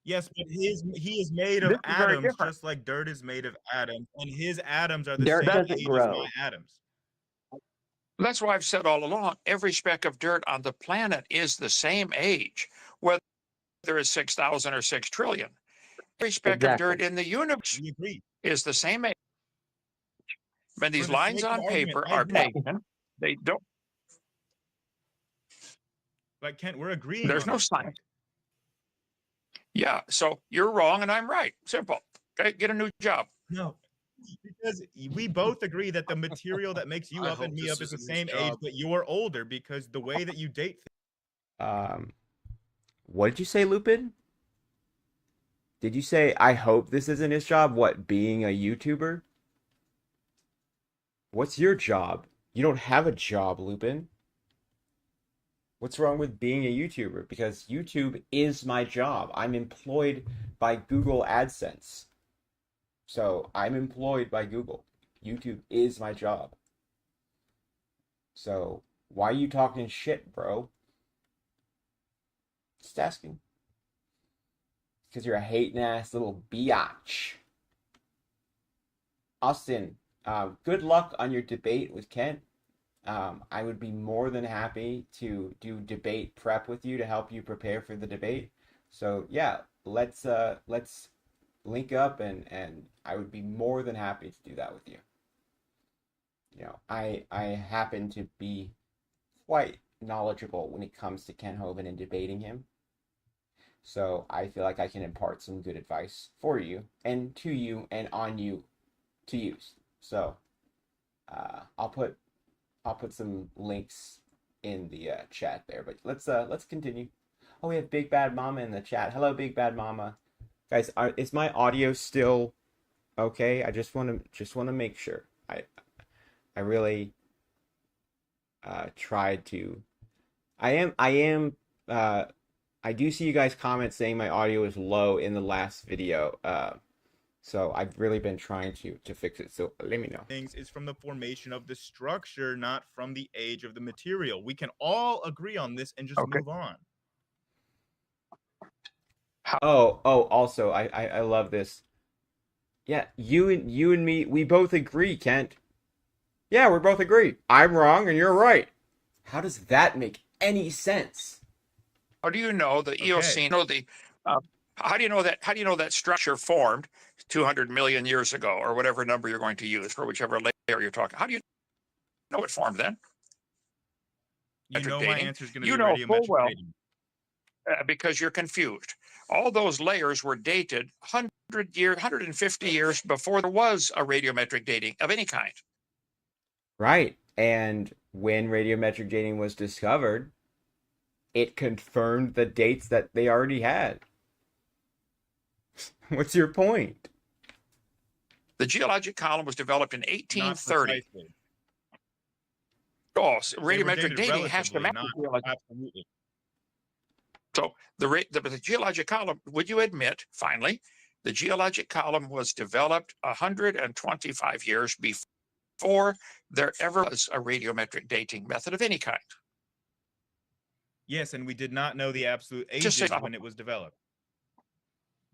Yes, but he is made of atoms, just like dirt is made of atoms, and his atoms are the same age as my atoms. That's why I've said all along, every speck of dirt on the planet is the same age, whether it's 6,000 or 6 trillion. Every speck of dirt in the universe is the same age. When these lines on paper are taken, they don't. But Kent, we're agreeing. There's no science. Yeah, so you're wrong and I'm right. Simple. Okay, get a new job. No, because we both agree that the material that makes you up and me up is the same age, but you're older because the way that you date. What did you say, Lupin? Did you say, I hope this isn't his job? What, being a YouTuber? What's your job? You don't have a job, Lupin. What's wrong with being a YouTuber? Because YouTube is my job. I'm employed by Google AdSense. So I'm employed by Google. YouTube is my job. So why are you talking shit, bro? Just asking. Because you're a hating ass little biatch. Austin, good luck on your debate with Kent. I would be more than happy to do debate prep with you to help you prepare for the debate. So yeah, let's link up and I would be more than happy to do that with you. You know, I happen to be quite knowledgeable when it comes to Kent Hovind and debating him. So I feel like I can impart some good advice for you and to you and on you to use. So I'll put some links in the chat there, but let's continue. Oh, we have Big Bad Mama in the chat. Hello, Big Bad Mama. Guys, is my audio still okay? I just want to make sure. I really tried to. I do see you guys comment saying my audio is low in the last video. So I've really been trying to fix it. So let me know. Things is from the formation of the structure, not from the age of the material. We can all agree on this and just move on. Oh, also I love this. Yeah, you and me, we both agree, Kent. Yeah, we both agree. I'm wrong and you're right. How does that make any sense? How do you know the Eocene? How do you know that? How do you know that structure formed 200 million years ago, or whatever number you're going to use for whichever layer you're talking? How do you know it formed then? You know my answer is going to You be know full radiometric well dating. because you're confused. All those layers were dated 150 years before there was a radiometric dating of any kind. Right. And when radiometric dating was discovered, it confirmed the dates that they already had. What's your point? The geologic column was developed in Not 1830. precisely. Oh, They were radiometric dated dating has to relatively, match not the geologic. absolutely. So the geologic column, would you admit, finally, the geologic column was developed 125 years before there ever was a radiometric dating method of any kind? Yes, and we did not know the absolute Just say ages no. when it was developed.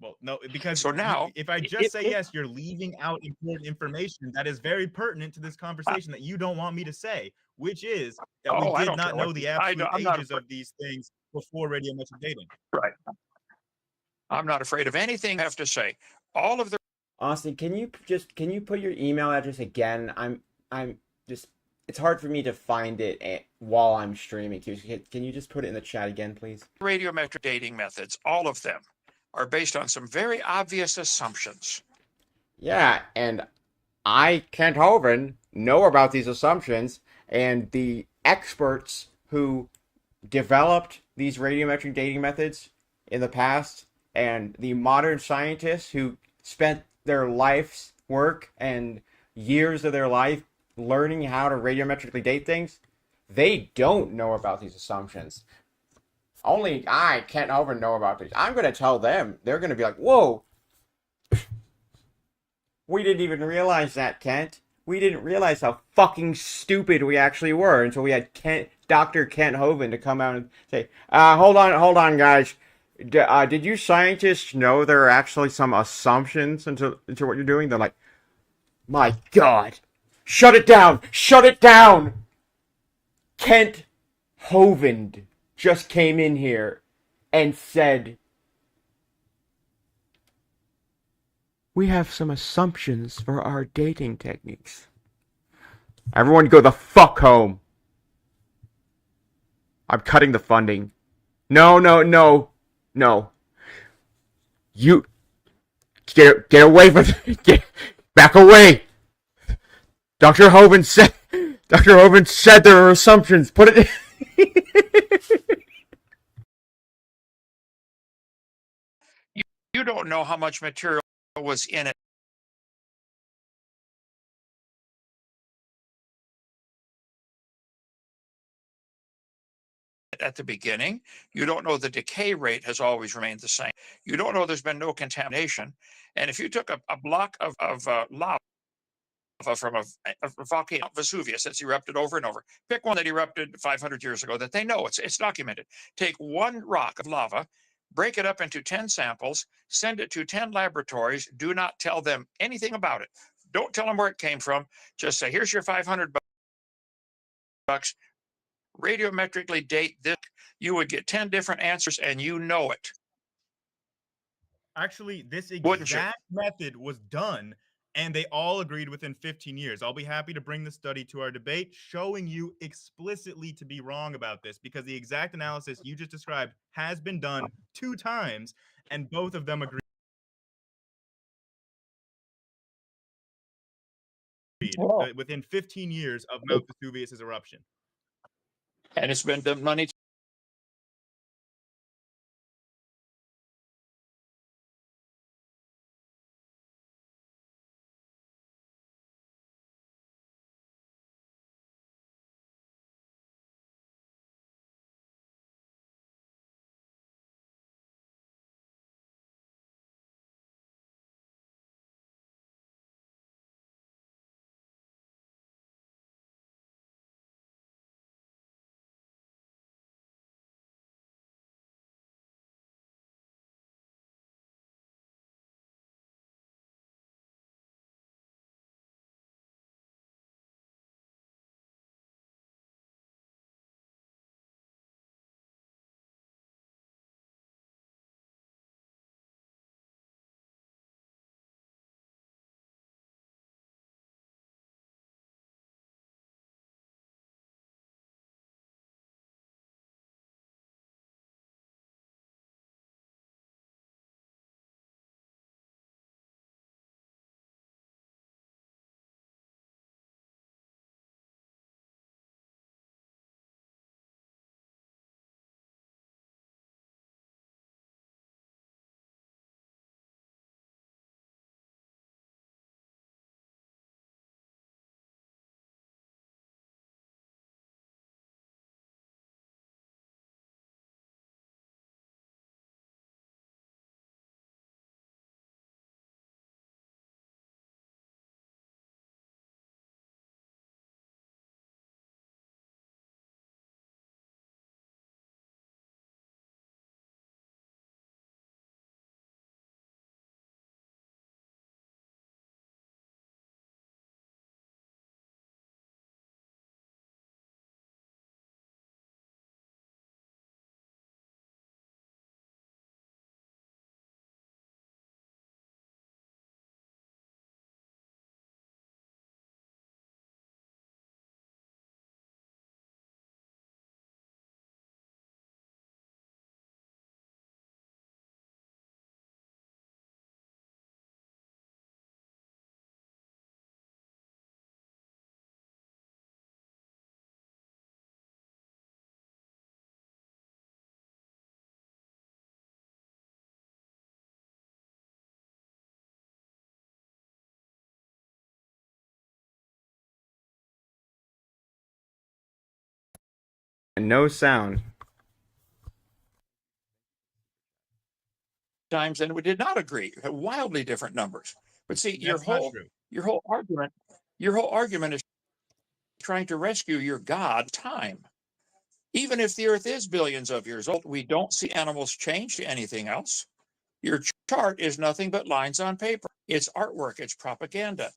Well, no, because So now, if I just say yes, you're leaving out important information that is very pertinent to this conversation that you don't want me to say, which is that we I did don't not care know what the you, absolute I'm not ages of these things before radiometric dating. right. I'm not afraid of anything I have to say. All of the Austin, can you put your email address again? I'm just it's hard for me to find it while I'm streaming. Can you just put it in the chat again, please? radiometric dating methods, all of them, are based on some very obvious assumptions. Yeah, and I, Kent Hovind, know about these assumptions, and the experts who developed these radiometric dating methods in the past, and the modern scientists who spent their life's work and years of their life learning how to radiometrically date things, they don't know about these assumptions. Only I, Kent Hovind, know about these. I'm going to tell them. They're going to be like, whoa, we didn't even realize that, Kent. We didn't realize how fucking stupid we actually were until we had Dr. Kent Hovind to come out and say, hold on, guys. Did you scientists know there are actually some assumptions into what you're doing? They're like, my God, shut it down! Shut it down! Kent Hovind just came in here and said, we have some assumptions for our dating techniques. Everyone go the fuck home. I'm cutting the funding. No. You get away from get back away. Dr. Hovind said there are assumptions. Put it You don't know how much material was in it at the beginning. You don't know the decay rate has always remained the same. You don't know there's been no contamination. And if you took a block of lava from a volcano, Vesuvius, that's erupted over and over, pick one that erupted 500 years ago that they know it's documented. Take one rock of lava, break it up into 10 samples, send it to 10 laboratories. Do not tell them anything about it. Don't tell them where it came from. Just say, here's your 500 bucks. Radiometrically date this. You would get 10 different answers and you know it. Actually, this Wouldn't you? exact method was done, and they all agreed within 15 years. I'll be happy to bring the study to our debate, showing you explicitly to be wrong about this, because the exact analysis you just described has been done 2 times, and both of them agreed. Within 15 years of Mount Vesuvius' eruption. And it's been done many no sound. Times and we did not agree. We had wildly different numbers. But see, That's not true. your whole argument is trying to rescue your God time. Even if the Earth is billions of years old, we don't see animals change to anything else. Your chart is nothing but lines on paper. It's artwork. It's propaganda.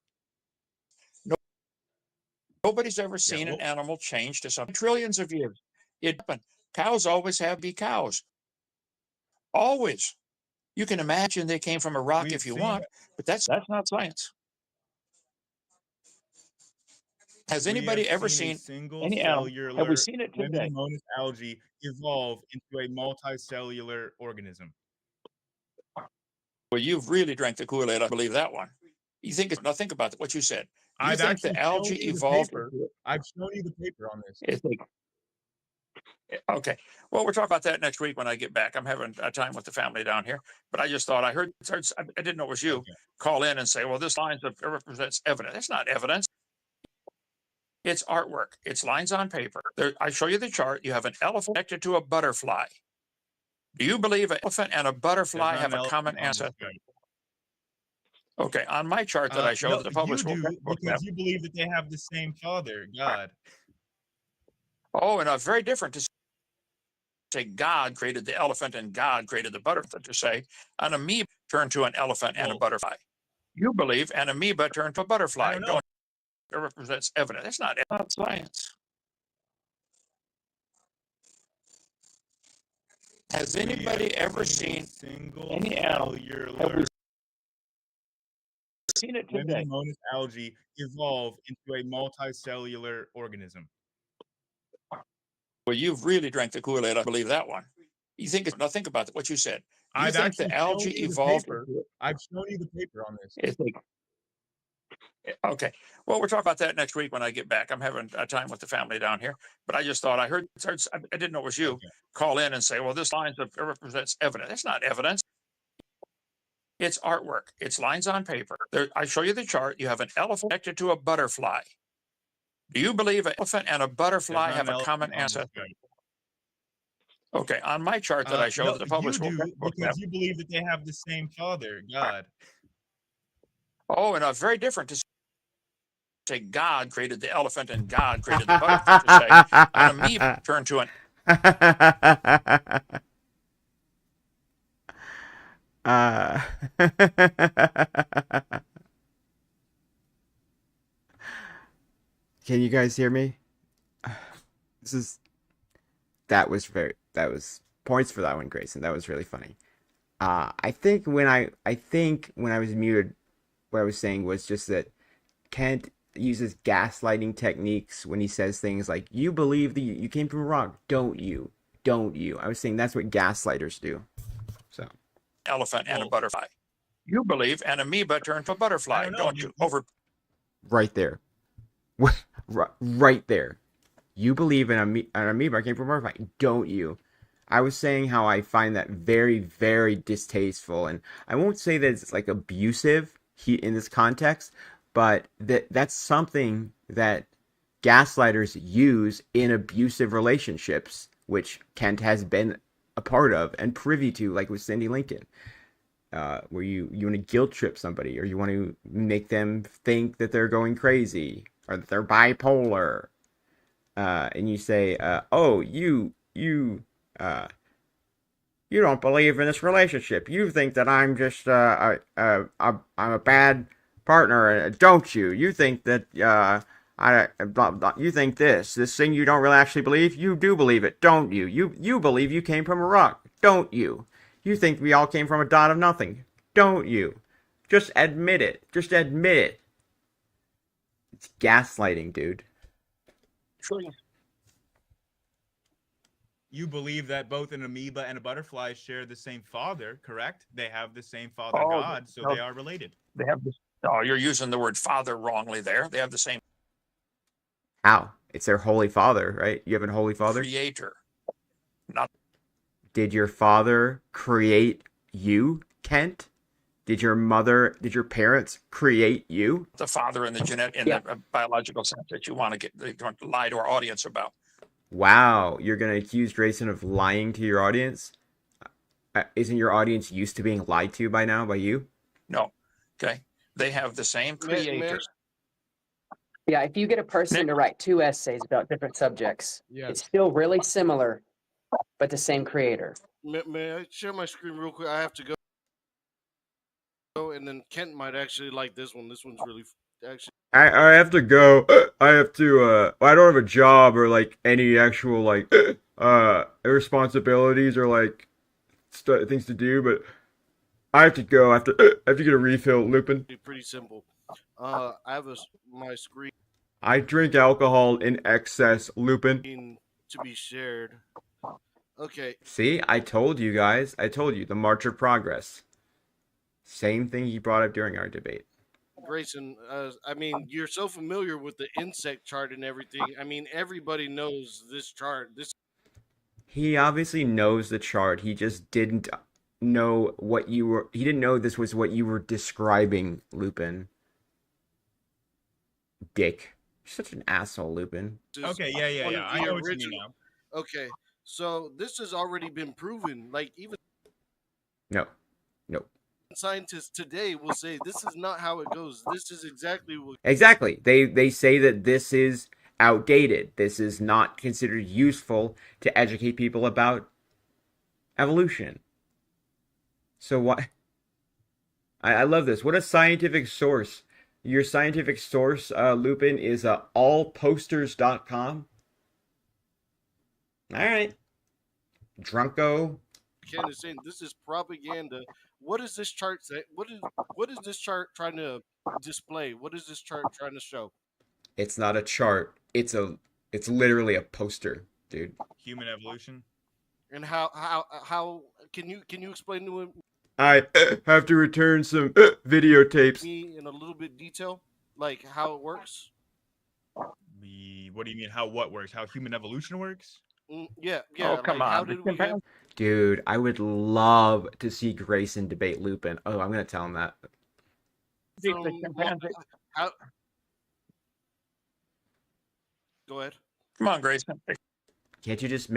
Nobody's ever seen an animal change to something. Trillions of years. It happened. Cows always have to be cows. Always. You can imagine they came from a rock if you want, but that's not science. Has anybody ever seen any animal? Have we seen it today? Monas algae evolve into a multicellular organism? Well, you've really drank the Kool-Aid. I believe that one. You think it's nothing about what you said. You I've think the algae evolved? I've shown you the paper on this. It's like, okay. Well, we'll talk about that next week when I get back. I'm having a time with the family down here, but I just thought I didn't know it was you. Call in and say, well, this line represents evidence. That's not evidence. It's artwork. It's lines on paper. I show you the chart. You have an elephant connected to a butterfly. Do you believe an elephant and a butterfly have a common ancestry? Okay, on my chart that I showed the published book, because you believe that they have the same father, God. Oh, and very different to say God created the elephant and God created the butterfly. To say an amoeba turned to an elephant and a butterfly. You believe an amoeba turned to a butterfly. Don't it represents evidence. That's not science. Has anybody ever seen any animal? Have we seen it today? Monas algae evolve into a multicellular organism. Well, you've really drank the Kool-Aid. I believe that one. You think it's nothing about what you said. You think the algae evolved? I've shown you the paper on this. It's like, okay. Well, we'll talk about that next week when I get back. I'm having a time with the family down here, but I just thought I didn't know it was you. Call in and say, well, this line represents evidence. That's not evidence. It's artwork. It's lines on paper. I show you the chart. You have an elephant connected to a butterfly. Do you believe an elephant and a butterfly have a common ancestry? Okay, on my chart that I showed the published book, because you believe that they have the same father, God. Oh, and very different to say God created the elephant and God created the butterfly. To say an amoeba turned to an Can you guys hear me? That was points for that one, Grayson. That was really funny. I think when I was muted, what I was saying was just that Kent uses gaslighting techniques when he says things like, you believe that you came from a rock, don't you? I was saying that's what gaslighters do. So elephant and a butterfly. You believe an amoeba turned to a butterfly, don't you? Right there. Right there. You believe an amoeba came from a butterfly, don't you? I was saying how I find that very, very distasteful, and I won't say that it's like abusive in this context, but that's something that gaslighters use in abusive relationships, which Kent has been a part of and privy to, like with Cindy Lincoln, where you want to guilt trip somebody, or you want to make them think that they're going crazy or that they're bipolar, and you say, "Oh, you don't believe in this relationship. You think that I'm just I'm a bad partner, don't you? You think that you think this thing you don't really actually believe. You do believe it, don't you? You believe you came from a rock, don't you? You think we all came from a dot of nothing, don't you? Just admit it. Just admit it." It's gaslighting, dude. You believe that both an amoeba and a butterfly share the same father, correct? They have the same father, God, so they are related. They have this. Oh, you're using the word father wrongly there. They have the same. How? It's their holy father, right? You have a holy father? Creator. Not. Did your father create you, Kent? Did your parents create you? The father in the the biological sense that you want to lie to our audience about. Wow, you're gonna accuse Grayson of lying to your audience? Isn't your audience used to being lied to by now by you? No. Okay. They have the same creator. Yeah, if you get a person Nick? to write 2 essays about different subjects, Yes. it's still really similar, but the same creator. May I share my screen real quick? I have to go, and then Kent might actually like this one. This one's really actually. I have to go. I have to. I don't have a job or like any actual like responsibilities or like things to do, but I have to go. I have to get a refill, Lupin. Pretty simple. I have my screen I drink alcohol in excess, Lupin. to be shared. Okay. See, I told you guys. I told you the March of Progress. Same thing he brought up during our debate. Grayson, I mean, you're so familiar with the insect chart and everything. I mean, everybody knows this chart. He obviously knows the chart. He just didn't know what you were. He didn't know this was what you were describing, Lupin. Dick. You're such an asshole, Lupin. Okay, yeah. I know what you mean now. Okay, so this has already been proven. Like, even No. scientists today will say this is not how it goes. This is exactly what. Exactly. They say that this is outdated. This is not considered useful to educate people about evolution. So why? I love this. What a scientific source. Your scientific source, Lupin, is allposters.com. All right. Drunko. Ken is saying this is propaganda. What is this chart say? What is this chart trying to display? What is this chart trying to show? It's not a chart. It's literally a poster, dude. Human evolution. And how can you explain to him? I have to return some videotapes. Me in a little bit detail, like how it works. What do you mean? What works? How human evolution works? Yeah. Oh, come like, on. How did we have... Dude, I would love to see Grayson debate Lupin. Oh, I'm gonna tell him that. Go ahead. Come on, Grayson. Can't you just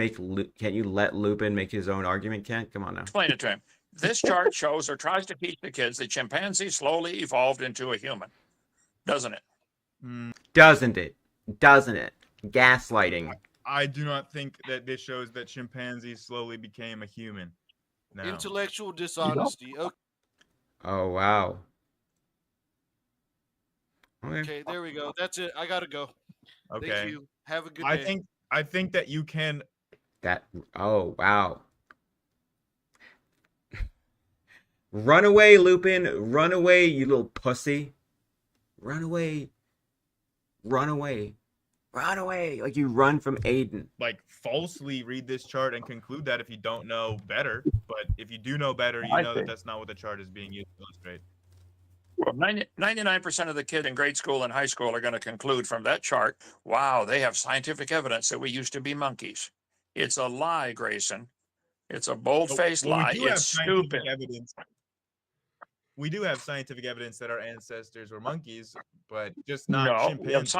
can't you let Lupin make his own argument, Kent? Come on now. Explain it to him. This chart shows or tries to teach the kids that chimpanzees slowly evolved into a human. Doesn't it? Doesn't it? Gaslighting. I do not think that this shows that chimpanzees slowly became a human. No. Intellectual dishonesty. Oh, wow. Okay, there we go. That's it. I gotta go. Okay. Thank you. Have a good day. I think that you can. Oh, wow. Run away, Lupin. Run away, you little pussy. Run away. Like you run from Aiden. Like, falsely read this chart and conclude that if you don't know better. But if you do know better, you know that that's not what the chart is being used to illustrate. Well, 99% of the kids in grade school and high school are going to conclude from that chart, wow, they have scientific evidence that we used to be monkeys. It's a lie, Grayson. It's a bold-faced lie. It's stupid. We do have scientific evidence that our ancestors were monkeys, but just not chimpanzees.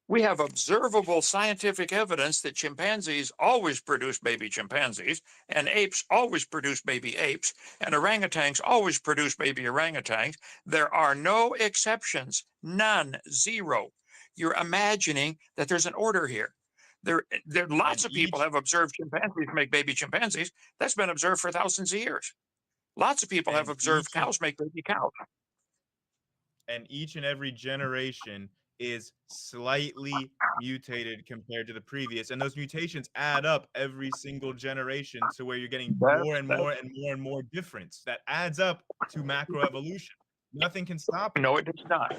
We have observable scientific evidence that chimpanzees always produce baby chimpanzees, and apes always produce baby apes, and orangutans always produce baby orangutans. There are no exceptions. None. Zero. You're imagining that there's an order here. There lots of people have observed chimpanzees make baby chimpanzees. That's been observed for thousands of years. Lots of people have observed cows make baby cows. And each and every generation is slightly mutated compared to the previous, and those mutations add up every single generation to where you're getting more and more difference. That adds up to macroevolution. Nothing can stop it. No, it does not.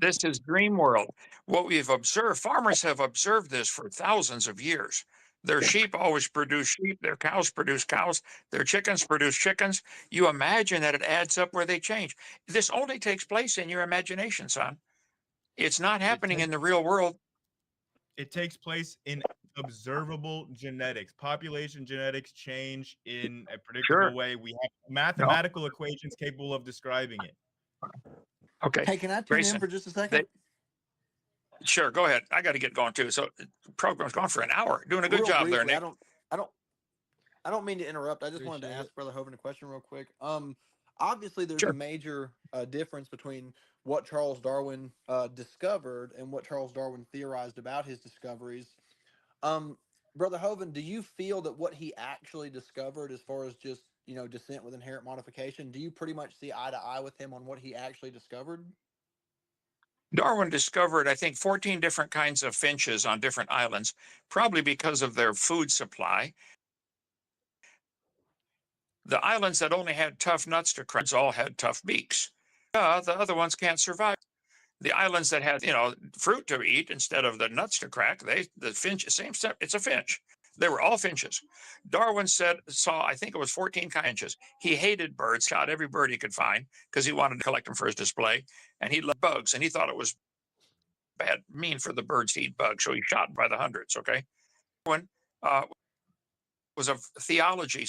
This is dream world. What we've observed, farmers have observed this for thousands of years. Their sheep always produce sheep. Their cows produce cows. Their chickens produce chickens. You imagine that it adds up where they change. This only takes place in your imagination, son. It's not happening in the real world. It takes place in observable genetics. Population genetics change in a predictable way. We have mathematical equations capable of describing it. Okay. Hey, can I tune in for just a second? Sure, go ahead. I got to get going too. So the program's gone for an hour. Doing a good Real job there, briefly, Nick. I don't mean to interrupt. I just wanted to Appreciate ask Brother Hovind a question real quick. Obviously there's Sure. a major difference between what Charles Darwin discovered and what Charles Darwin theorized about his discoveries. Brother Hovind, do you feel that what he actually discovered, as far as just descent with inherent modification, do you pretty much see eye to eye with him on what he actually discovered? Darwin discovered, I think, 14 different kinds of finches on different islands, probably because of their food supply. The islands that only had tough nuts to crack all had tough beaks. The other ones can't survive. The islands that had, fruit to eat instead of the nuts to crack, the finch, same step, it's a finch. They were all finches. Darwin saw, I think it was 14 finches. He hated birds, shot every bird he could find because he wanted to collect them for his display. And he loved bugs, and he thought it was mean for the birds to eat bugs, so he shot by the hundreds. Okay. Darwin was a theology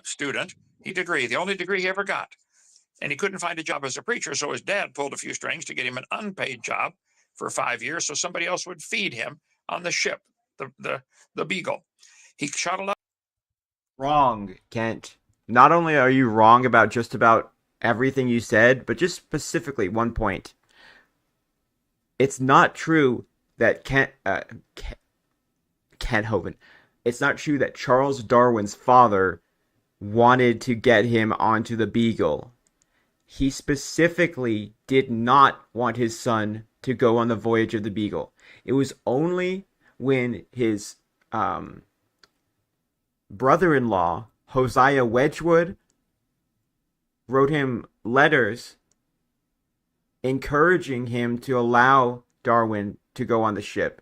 student. The only degree he ever got. And he couldn't find a job as a preacher, so his dad pulled a few strings to get him an unpaid job for 5 years so somebody else would feed him on the ship, the Beagle. He shot a lot. Wrong, Kent. Not only are you wrong about just about everything you said, but just specifically one point. It's not true that Kent Hovind. It's not true that Charles Darwin's father wanted to get him onto the Beagle. He specifically did not want his son to go on the voyage of the Beagle. It was only when his brother-in-law, Hosea Wedgwood, wrote him letters encouraging him to allow Darwin to go on the ship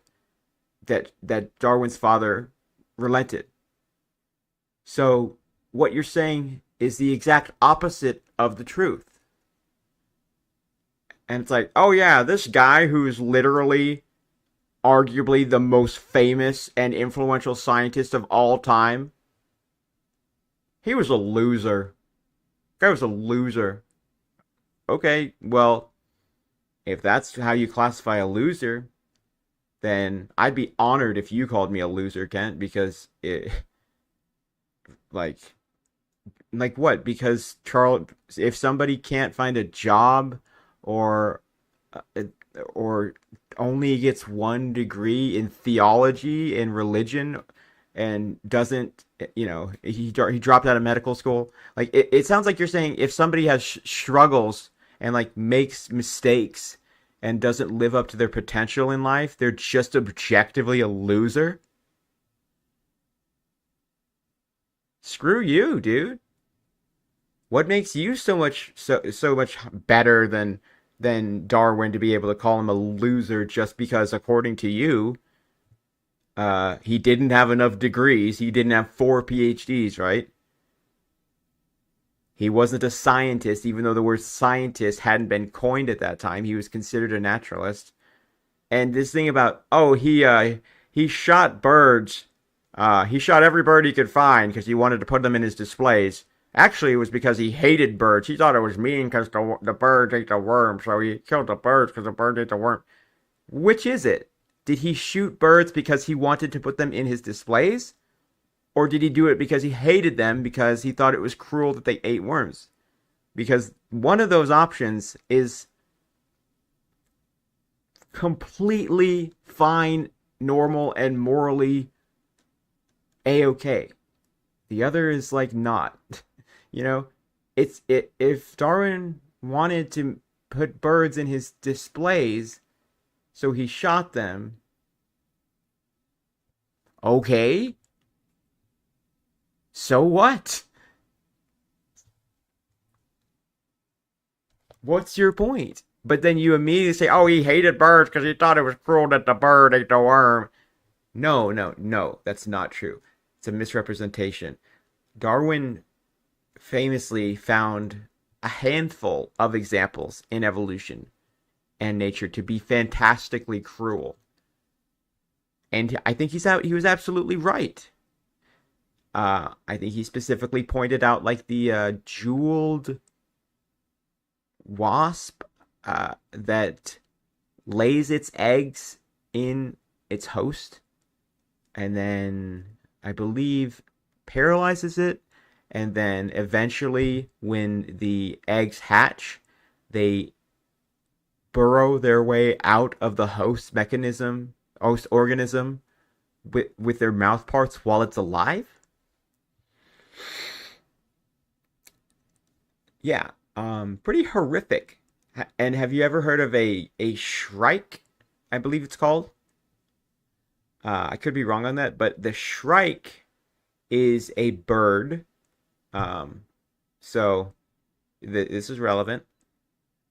that Darwin's father relented. So what you're saying is the exact opposite of the truth. And it's like, oh yeah, this guy who's literally arguably the most famous and influential scientist of all time, he was a loser. Guy was a loser. Okay, well, if that's how you classify a loser, then I'd be honored if you called me a loser, Kent, because like what? Because if somebody can't find a job or only gets 1 degree in theology and religion and doesn't, he dropped out of medical school. Like it sounds like you're saying if somebody has struggles and like makes mistakes and doesn't live up to their potential in life, they're just objectively a loser. Screw you, dude. What makes you so much better than Darwin to be able to call him a loser just because, according to you, he didn't have enough degrees. He didn't have 4 PhDs, right? He wasn't a scientist, even though the word scientist hadn't been coined at that time. He was considered a naturalist. And this thing about, he shot birds. He shot every bird he could find because he wanted to put them in his displays. Actually, it was because he hated birds. He thought it was mean because the birds ate the worm, so he killed the birds because the birds ate the worm. Which is it? Did he shoot birds because he wanted to put them in his displays? Or did he do it because he hated them because he thought it was cruel that they ate worms? Because one of those options is completely fine, normal, and morally a-okay. The other is like not. If Darwin wanted to put birds in his displays, so he shot them. Okay. So what? What's your point? But then you immediately say, oh, he hated birds because he thought it was cruel that the bird ate the worm. No, that's not true. It's a misrepresentation. Darwin famously found a handful of examples in evolution and nature to be fantastically cruel. And I think he was absolutely right. I think he specifically pointed out like the jeweled wasp that lays its eggs in its host, and then I believe paralyzes it, and then eventually when the eggs hatch, they burrow their way out of the host organism with their mouth parts while it's alive. Yeah, pretty horrific. And have you ever heard of a shrike? I believe it's called. I could be wrong on that, but the shrike is a bird. So this is relevant.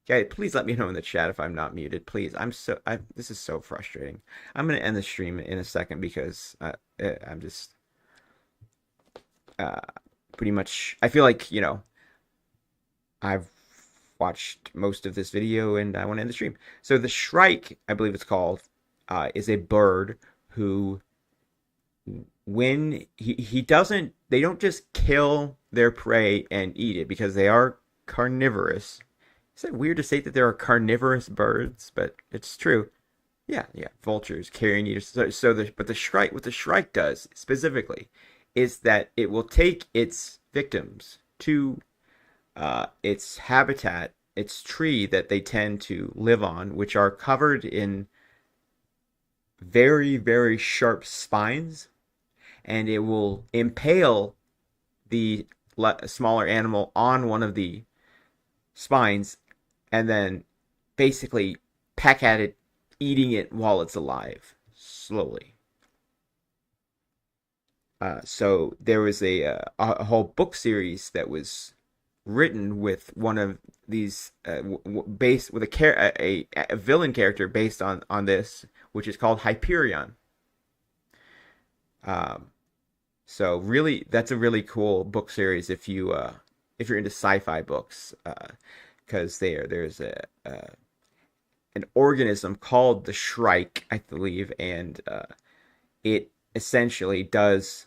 Okay, please let me know in the chat if I'm not muted. Please, this is so frustrating. I'm gonna end the stream in a second because I'm just pretty much. I feel like I've watched most of this video and I want to end the stream. So the shrike, I believe it's called, is a bird who, when they don't just kill their prey and eat it because they are carnivorous. Is it weird to say that there are carnivorous birds? But it's true. Yeah, vultures, carrion eaters. But the shrike, what the shrike does specifically, is that it will take its victims to its habitat, its tree that they tend to live on, which are covered in very, very sharp spines, and it will impale the smaller animal on one of the spines and then basically peck at it, eating it while it's alive, slowly. So there was a whole book series that was written with one of these based with a villain character based on this, which is called Hyperion. So really, that's a really cool book series if you're into sci-fi books, because there's an organism called the Shrike, I believe, and it essentially does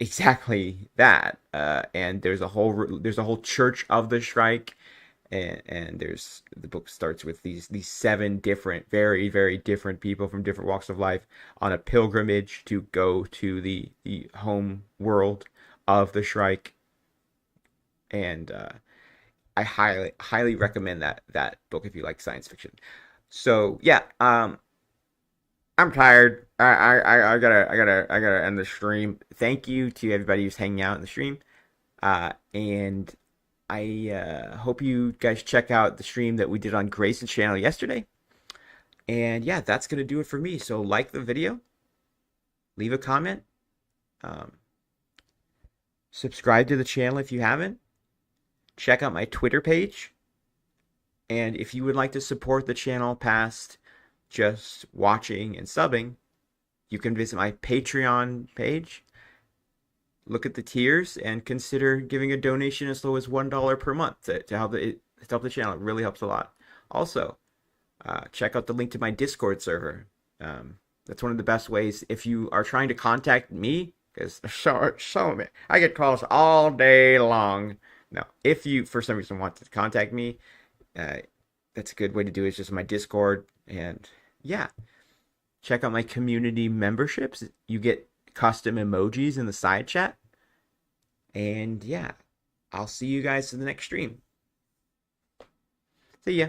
exactly that. And there's a whole church of the Shrike, and the book starts with these 7 different, very, very different people from different walks of life on a pilgrimage to go to the home world of the Shrike. And I highly recommend that book if you like science fiction. So yeah, I'm tired. I gotta end the stream. Thank you to everybody who's hanging out in the stream, and I hope you guys check out the stream that we did on Grayson's channel yesterday. And yeah, that's gonna do it for me. So like the video, leave a comment, subscribe to the channel if you haven't. Check out my Twitter page. And if you would like to support the channel past just watching and subbing, you can visit my Patreon page, look at the tiers, and consider giving a donation as low as $1 per month to help the channel. It really helps a lot. Also, check out the link to my Discord server. That's one of the best ways if you are trying to contact me, because so many. I get calls all day long. Now, if you for some reason want to contact me, that's a good way to do it. It's just my Discord. And yeah, check out my community memberships. You get custom emojis in the side chat. And yeah, I'll see you guys in the next stream. See ya.